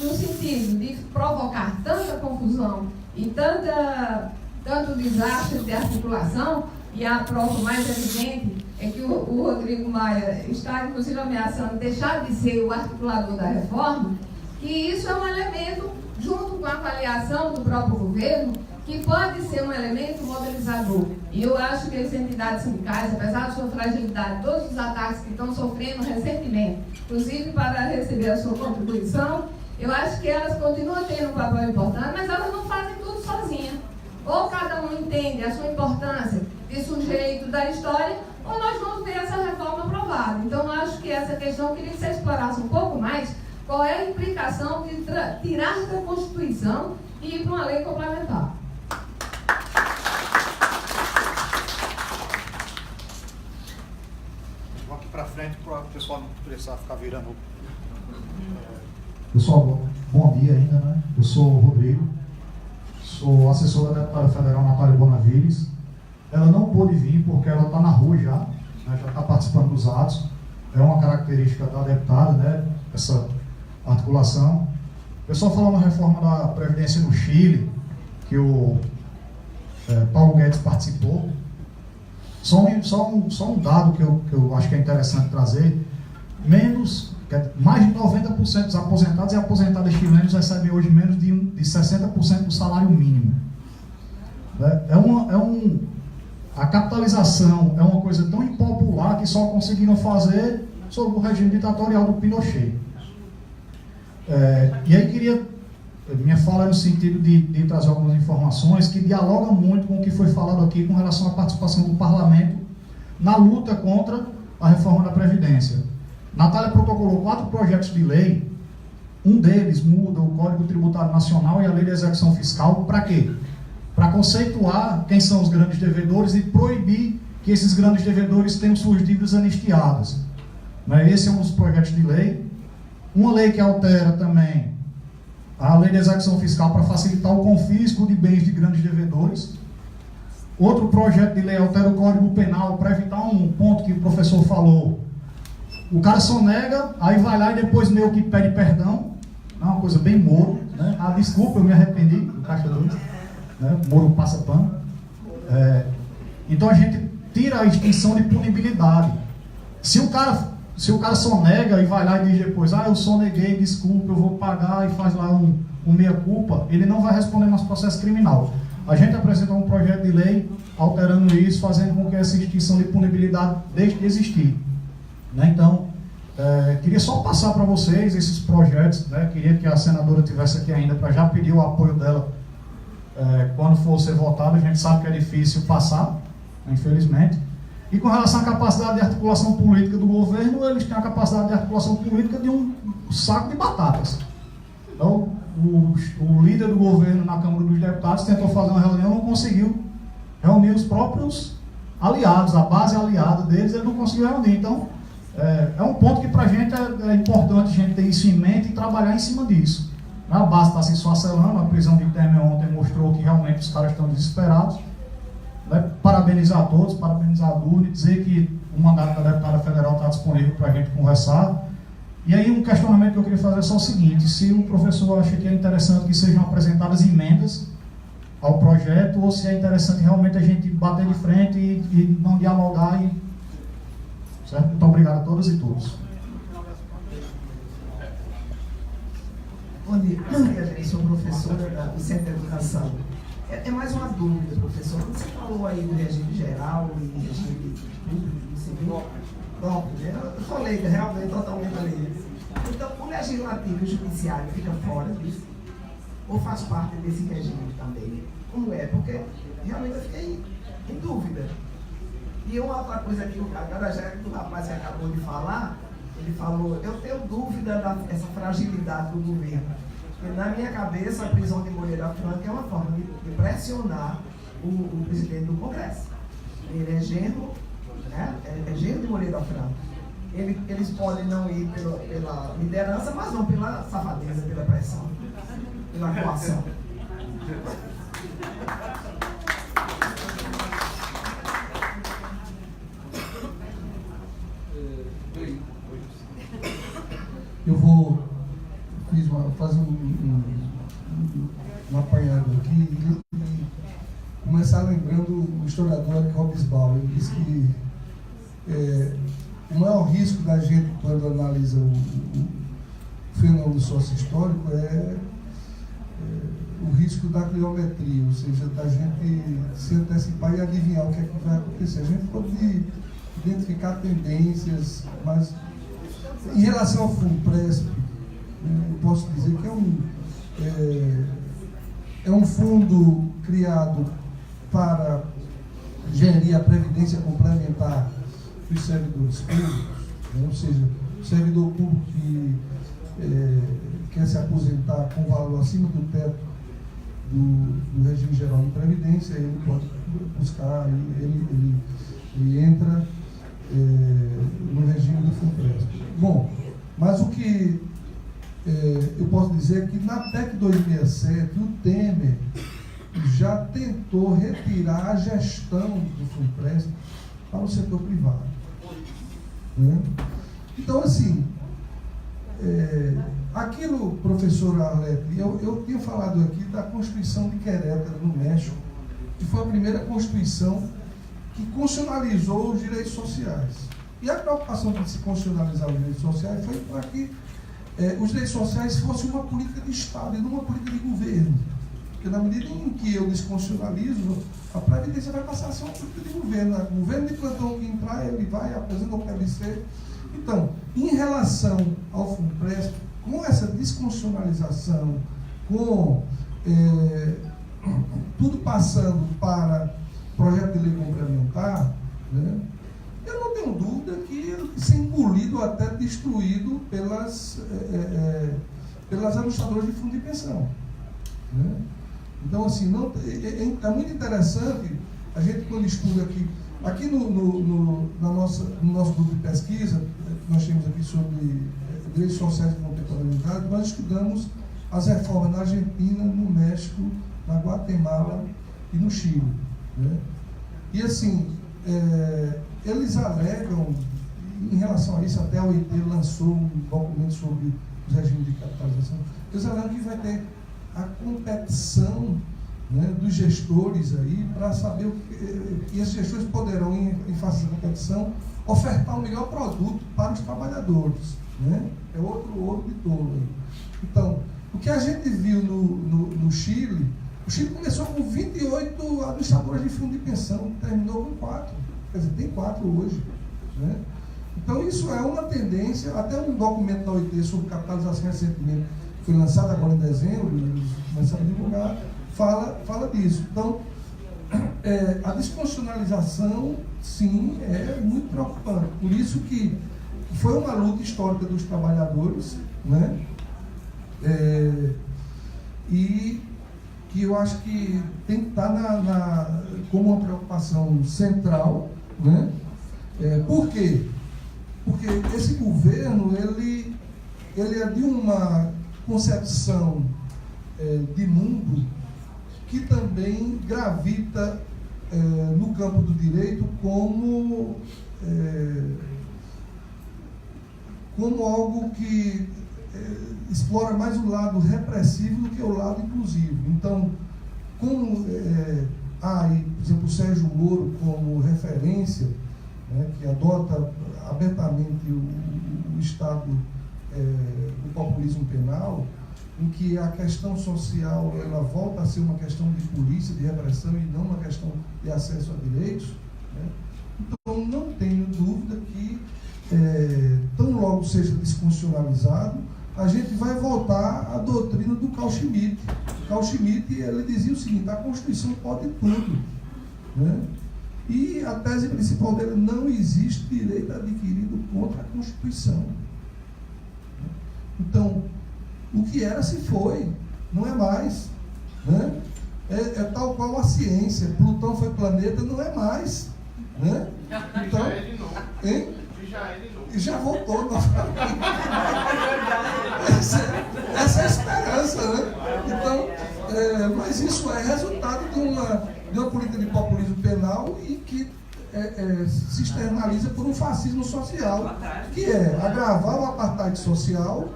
no sentido de provocar tanta confusão e tanto desastre de articulação, e a prova mais evidente é que o Rodrigo Maia está, inclusive, ameaçando deixar de ser o articulador da reforma, que isso é um elemento, junto com a avaliação do próprio governo, que pode ser um elemento mobilizador. E eu acho que as entidades sindicais, apesar de sua fragilidade, todos os ataques que estão sofrendo recentemente, inclusive para receber a sua contribuição, eu acho que elas continuam tendo um papel importante, mas elas não fazem tudo sozinhas. Ou cada um entende a sua importância de sujeito da história, ou nós vamos ver essa reforma aprovada. Então, eu acho que essa questão, eu queria que você explorasse um pouco mais qual é a implicação de tirar da Constituição e ir para uma lei complementar. Vou aqui para frente para o pessoal não precisar ficar virando. Pessoal, bom dia ainda, né? Eu sou o Rodrigo, sou assessor da deputada federal Natália Bonavides. Ela não pôde vir porque ela está na rua já, né, já está participando dos atos. É uma característica da deputada, né, essa articulação. O pessoal falou na reforma da Previdência no Chile, que o Paulo Guedes participou. Só um dado que eu acho que é interessante trazer: mais de 90% dos aposentados e aposentadas chilenos recebem hoje menos de 60% do salário mínimo. A capitalização é uma coisa tão impopular que só conseguiram fazer sob o regime ditatorial do Pinochet. E aí minha fala é no sentido de trazer algumas informações que dialogam muito com o que foi falado aqui com relação à participação do parlamento na luta contra a reforma da Previdência. Natália protocolou 4 projetos de lei. Um deles muda o Código Tributário Nacional e a Lei de Execução Fiscal. Para quê? Para conceituar quem são os grandes devedores e proibir que esses grandes devedores tenham suas dívidas anistiadas. Esse é um dos projetos de lei. Uma lei que altera também a Lei de Execução Fiscal para facilitar o confisco de bens de grandes devedores. Outro projeto de lei altera o Código Penal para evitar um ponto que o professor falou. O cara sonega, aí vai lá e depois meio que pede perdão. É uma coisa bem Moro, né? Ah, desculpa, eu me arrependi do Caixa 2. Né? Moro passa pano. Então a gente tira a extinção de punibilidade. Se o cara sonega e vai lá e diz depois, eu soneguei, desculpa, eu vou pagar, e faz lá um meia-culpa, ele não vai responder mais processo criminal. A gente apresentou um projeto de lei alterando isso, fazendo com que essa extinção de punibilidade deixe de existir. Né? Então, queria só passar para vocês esses projetos, né? Queria que a senadora estivesse aqui ainda para já pedir o apoio dela quando for ser votado. A gente sabe que é difícil passar, infelizmente. E com relação à capacidade de articulação política do governo, eles têm a capacidade de articulação política de um saco de batatas. Então, o líder do governo na Câmara dos Deputados tentou fazer uma reunião, não conseguiu reunir os próprios aliados, a base aliada deles, ele não conseguiu reunir. Então, é um ponto que para a gente é importante a gente ter isso em mente e trabalhar em cima disso. A base está se esfacelando, a prisão de Temer ontem mostrou que realmente os caras estão desesperados. Parabenizar a todos, parabenizar a Dulce, dizer que o mandato da deputada federal está disponível para a gente conversar. E aí um questionamento que eu queria fazer é só o seguinte: se o professor acha que é interessante que sejam apresentadas emendas ao projeto, ou se é interessante realmente a gente bater de frente e não dialogar. Certo? Muito obrigado a todas e todos. Bom dia, gente. Sou professora do Centro de Educação. É mais uma dúvida, professor. Quando você falou aí do regime geral e regime público, civil, próprio, né? Eu sou leiga, realmente, totalmente leiga. Então, o legislativo e o judiciário fica fora disso? Ou faz parte desse regime também? Como é? Porque realmente eu fiquei em dúvida. E uma outra coisa que agora já do rapaz que acabou de falar, ele falou, eu tenho dúvida dessa fragilidade do governo. Porque na minha cabeça, a prisão de Moreira Franco é uma forma de pressionar o presidente do Congresso. Ele é genro, né? É genro de Moreira Franco. Eles podem não ir pela liderança, mas não pela safadeza, pela pressão, pela coação. Eu vou fazer um apanhado aqui e começar lembrando o historiador Hobsbawm. Ele diz que o maior risco da gente quando analisa o fenômeno sócio-histórico é o risco da cliometria, ou seja, da gente se antecipar e adivinhar o que é que vai acontecer. A gente pode identificar tendências, mas em relação ao FUNPRESP, eu posso dizer que é um fundo criado para gerir a previdência complementar dos servidores públicos, né? Ou seja, o servidor público que quer se aposentar com valor acima do teto do regime geral de previdência, ele pode buscar, ele entra no regime do FUNPRESP. Bom, mas o que eu posso dizer é que na PEC 267, o Temer já tentou retirar a gestão do FUNPRESP para o setor privado. Né? Então, assim, aquilo, professor Arlete, eu tinha falado aqui da Constituição de Querétaro, no México, que foi a primeira Constituição que constitucionalizou os direitos sociais. E a preocupação de se constitucionalizar os direitos sociais foi para que os direitos sociais fossem uma política de Estado e não uma política de governo. Porque na medida em que eu desconstitucionalizo, a Previdência vai passar a ser uma política de governo. O governo de plantão que entrar, ele vai, apresenta o PLC. Então, em relação ao FUNPRESP, com essa desconstitucionalização, com tudo passando para projeto de lei complementar, né, eu não tenho dúvida que ele ser engolido ou até destruído pelas administradoras de fundo de pensão. Né? Então, assim, é muito interessante a gente, quando estuda aqui no nosso grupo de pesquisa, nós temos aqui sobre direitos sociais e contemporaneidade, nós estudamos as reformas na Argentina, no México, na Guatemala e no Chile. Né? E, assim, eles alegam, em relação a isso, até a OIT lançou um documento sobre os regimes de capitalização, eles alegam que vai ter a competição, né, dos gestores aí, para saber o que esses gestores poderão, em face da competição, ofertar o melhor produto para os trabalhadores. Né? É outro de tolo aí. Então, o que a gente viu no Chile, o Chile começou com 28 administradoras de fundo de pensão, terminou com 4. Quer dizer, tem 4 hoje. Né? Então, isso é uma tendência, até um documento da OIT sobre capitalização recentemente, foi lançado agora em dezembro, eles começaram a divulgar, fala disso. Então, a desconstitucionalização, sim, é muito preocupante. Por isso que foi uma luta histórica dos trabalhadores, né? E que eu acho que tem que estar como uma preocupação central, né? Por quê? Porque esse governo, ele é de uma concepção de mundo que também gravita no campo do direito como algo que explora mais o lado repressivo do que o lado inclusivo. Então, como por exemplo, o Sérgio Moro como referência, né, que adota abertamente o estado do populismo penal, em que a questão social ela volta a ser uma questão de polícia, de repressão e não uma questão de acesso a direitos. Né? Então, não tenho dúvida que, tão logo seja desconstitucionalizado, a gente vai voltar à doutrina do Carl Schmitt. O Carl Schmitt, ele dizia o seguinte: a Constituição pode tudo. Né? E a tese principal dele: não existe direito adquirido contra a Constituição. Então, o que era se foi, não é mais. Né? É tal qual a ciência. Plutão foi planeta, não é mais. Né? Então, já é de novo. Hein? E já voltou novamente. Essa é a esperança, né? Então, mas isso é resultado de uma política de populismo penal e que se externaliza por um fascismo social, que é agravar o apartheid social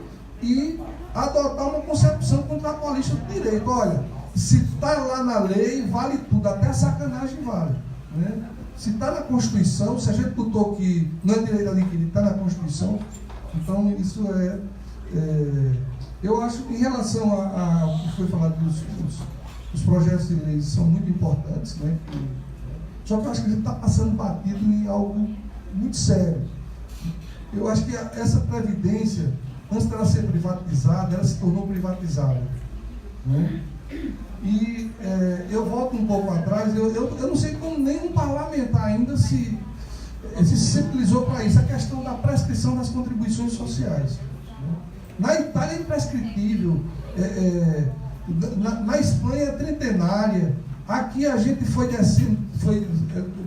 e adotar uma concepção contratualista do direito. Olha, se está lá na lei, vale tudo, até a sacanagem vale. Né? Se está na Constituição, se a gente botou que não é direito adquirido, está na Constituição, então isso eu acho que em relação ao que foi falado os projetos de lei são muito importantes, né? Só que eu acho que a gente está passando batido em algo muito sério. Eu acho que essa Previdência, antes dela ser privatizada, ela se tornou privatizada. Né? E eu volto um pouco atrás, eu não sei como nenhum parlamentar ainda se sensibilizou para isso, a questão da prescrição das contribuições sociais. Né? Na Itália é imprescritível, na Espanha é trintenária, aqui a gente foi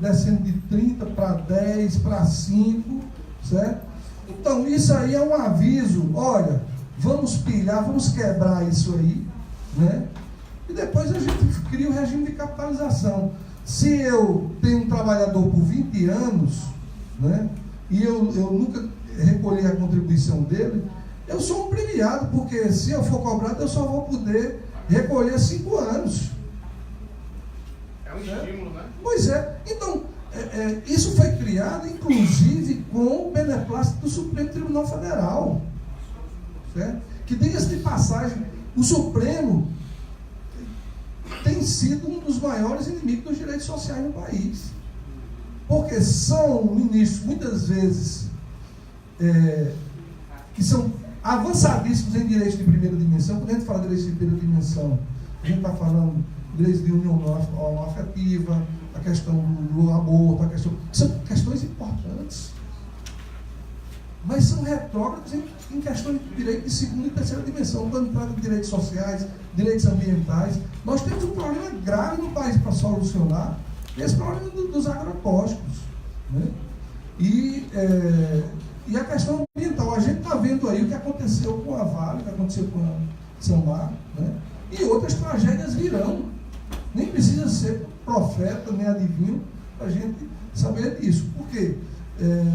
descendo de 30 para 10, para 5, certo? Então isso aí é um aviso: olha, vamos pilhar, vamos quebrar isso aí, né? E depois a gente cria o regime de capitalização. Se eu tenho um trabalhador por 20 anos, né, e eu nunca recolhi a contribuição dele, eu sou um premiado, porque se eu for cobrado, eu só vou poder recolher 5 anos. É um estímulo, né? Pois é. Então, isso foi criado, inclusive, com o beneplácito do Supremo Tribunal Federal. Certo? Que, diga-se de passagem, o Supremo tem sido um dos maiores inimigos dos direitos sociais no país. Porque são ministros, muitas vezes, que são avançadíssimos em direitos de primeira dimensão. Quando a gente fala de direitos de primeira dimensão, a gente está falando de direitos de união não afetiva, a questão do aborto, são questões importantes. Mas são retrógrados em questões de direito de segunda e terceira dimensão. Quando trata de direitos sociais, direitos ambientais, nós temos um problema grave no país para solucionar, esse problema dos agrotóxicos, né? E a questão ambiental, a gente está vendo aí o que aconteceu com a Vale, o que aconteceu com a Samar, né? E outras tragédias virão. Nem precisa ser profeta, nem adivinho, para a gente saber disso. Por quê?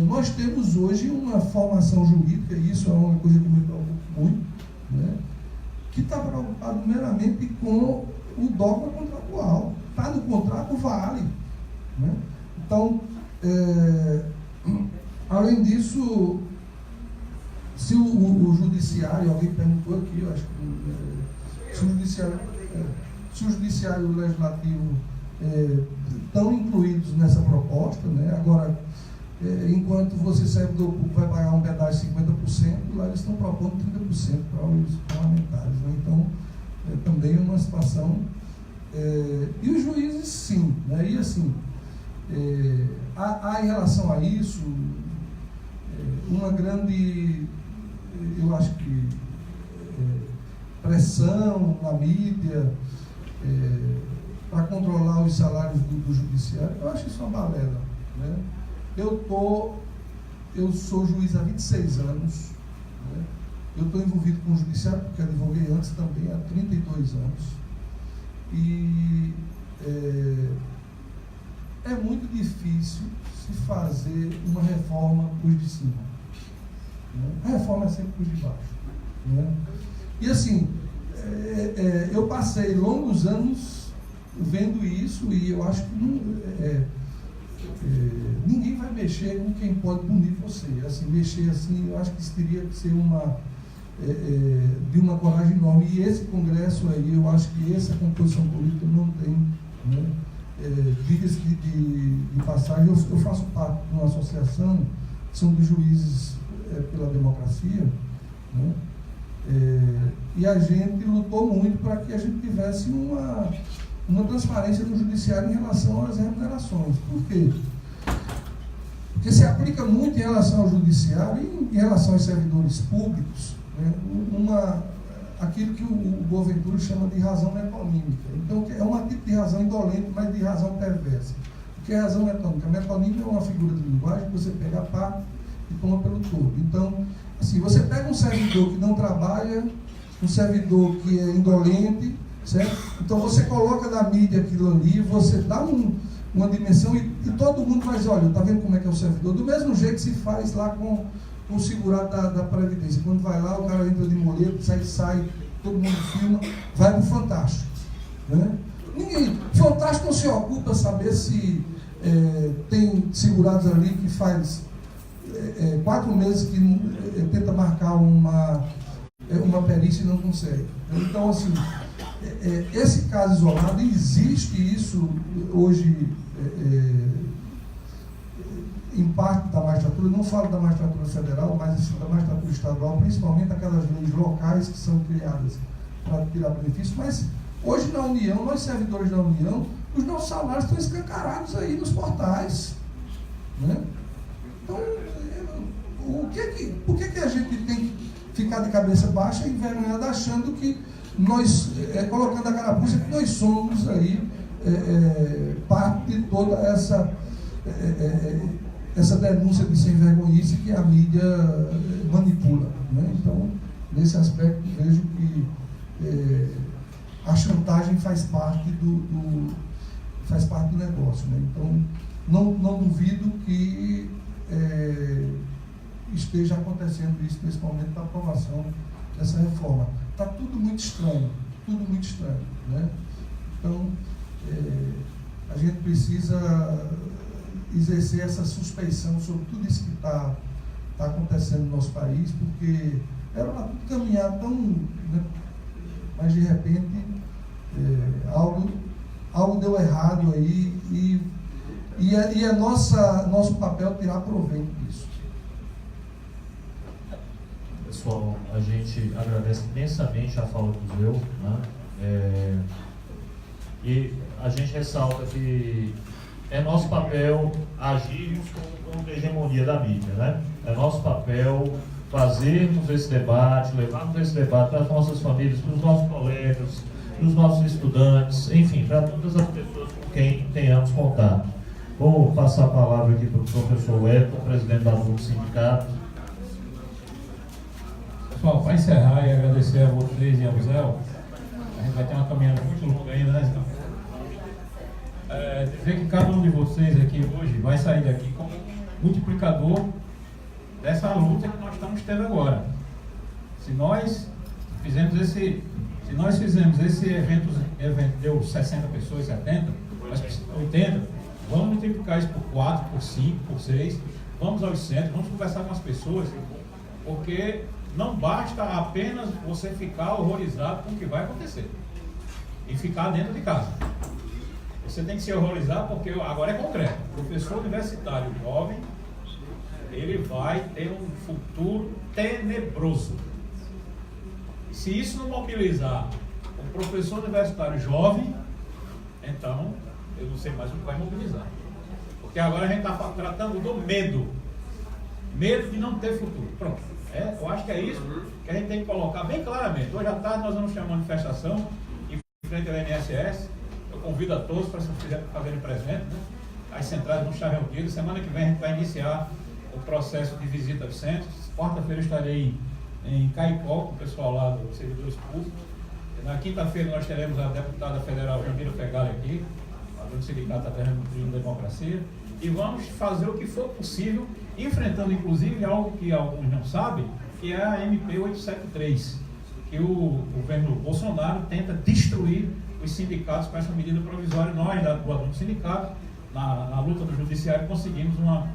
Nós temos hoje uma formação jurídica, e isso é uma coisa que me preocupa muito, né, que está preocupado meramente com o dogma contratual. Está no contrato, vale. Né? Então, além disso, se o judiciário, alguém perguntou aqui, eu acho que se o judiciário e o legislativo estão incluídos nessa proposta, né? Agora, enquanto você, servidor público, vai pagar um pedaço de 50%, lá eles estão propondo 30% para os parlamentares. Né? Então, também é uma situação. E os juízes, sim. Né? E assim, há em relação a isso uma grande, eu acho que, pressão na mídia para controlar os salários do judiciário. Eu acho isso uma balela. Né? Eu sou juiz há 26 anos, né? Eu estou envolvido com o judiciário, porque advoguei antes também, há 32 anos. E é muito difícil se fazer uma reforma para os de cima. Né? A reforma é sempre para os de baixo. Né? E assim, eu passei longos anos vendo isso, e eu acho que ninguém vai mexer com quem pode punir você. Assim, mexer assim, eu acho que isso teria que ser de uma coragem enorme. E esse Congresso aí, eu acho que essa composição política não tem. Né? Diga-se de passagem, eu faço parte de uma associação, que são dos juízes pela democracia, né? E a gente lutou muito para que a gente tivesse uma transparência no judiciário em relação às remunerações. Por quê? Porque se aplica muito em relação ao judiciário e em relação aos servidores públicos, né, aquilo que o Boaventura chama de razão metonímica. Então, é um tipo de razão indolente, mas de razão perversa. O que é razão metonímica? A metonímica é uma figura de linguagem que você pega a parte e toma pelo todo. Então, assim, você pega um servidor que não trabalha, um servidor que é indolente, certo? Então você coloca na mídia aquilo ali, você dá uma dimensão e todo mundo vai dizer, olha, tá vendo como é que é o servidor? Do mesmo jeito que se faz lá com o segurado da Previdência. Quando vai lá, o cara entra de moleto, sai, todo mundo filma, vai pro Fantástico. Né? Fantástico não se ocupa saber se tem segurados ali que faz 4 meses que tenta marcar uma perícia e não consegue. Então, assim, esse caso isolado, existe isso hoje em parte da magistratura, não falo da magistratura federal, mas assim, da magistratura estadual, principalmente aquelas leis locais que são criadas para tirar benefício, mas hoje na União, nós servidores da União, os nossos salários estão escancarados aí nos portais. Né? Então, por que a gente tem que ficar de cabeça baixa e envergonhado achando que nós, colocando a carapuça, que nós somos aí parte de toda essa denúncia de sem vergonhice que a mídia manipula. Né? Então, nesse aspecto, vejo que a chantagem faz parte do negócio, né? Então, não duvido que esteja acontecendo isso nesse momento da aprovação dessa reforma. Está tudo muito estranho, né? Então, a gente precisa exercer essa suspeição sobre tudo isso que está acontecendo no nosso país, porque era para tudo caminhar tão... né? Mas, de repente, algo deu errado aí e é nosso papel tirar proveito disso. Pessoal, a gente agradece imensamente a fala do Zeu, né? E a gente ressalta que é nosso papel agirmos contra a hegemonia da mídia, né? É nosso papel fazermos esse debate, levarmos esse debate para as nossas famílias, para os nossos colegas, para os nossos estudantes, enfim, para todas as pessoas com quem tenhamos contato. Vou passar a palavra aqui para o professor Wellington, presidente da LUT Sindicato. Pessoal, para encerrar e agradecer a vocês e ao Zé, a gente vai ter uma caminhada muito longa ainda, né, Zé? Dizer que cada um de vocês aqui hoje vai sair daqui como multiplicador dessa luta que nós estamos tendo agora. Se nós fizemos esse evento deu 60 pessoas, 70, 80, vamos multiplicar isso por 4, por 5, por 6, vamos aos centros, vamos conversar com as pessoas, porque não basta apenas você ficar horrorizado com o que vai acontecer e ficar dentro de casa. Você tem que se horrorizar porque agora é concreto. O professor universitário jovem, ele vai ter um futuro tenebroso. Se isso não mobilizar o professor universitário jovem, então eu não sei mais o que vai mobilizar. Porque agora a gente está tratando do medo. Medo de não ter futuro. Pronto. Eu acho que é isso que a gente tem que colocar bem claramente. Hoje à tarde nós vamos ter uma manifestação em frente ao INSS. Eu convido a todos para se fazerem presente, né? As centrais vão estar reunidas. Semana que vem a gente vai iniciar o processo de visita aos centros. Quarta-feira eu estarei em Caicó, com o pessoal lá dos servidores públicos. Na quinta-feira nós teremos a deputada federal Jamila Fegali aqui, do Sindicato da Terra e Democracia, e vamos fazer o que for possível, enfrentando inclusive algo que alguns não sabem, que é a MP 873, que o governo Bolsonaro tenta destruir os sindicatos com essa medida provisória. Nós, do sindicato, na luta do judiciário, conseguimos uma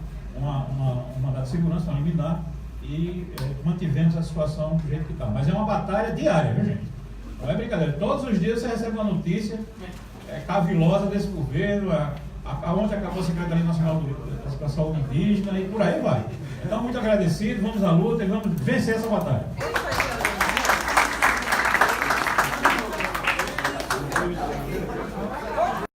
mandado de segurança, uma liminar, e mantivemos a situação do jeito que está. Mas é uma batalha diária, viu, gente? Não é brincadeira. Todos os dias você recebe uma notícia cavilosa desse governo, onde acabou a Secretaria Nacional da Saúde Indígena, e por aí vai. Então, muito agradecido, vamos à luta e vamos vencer essa batalha.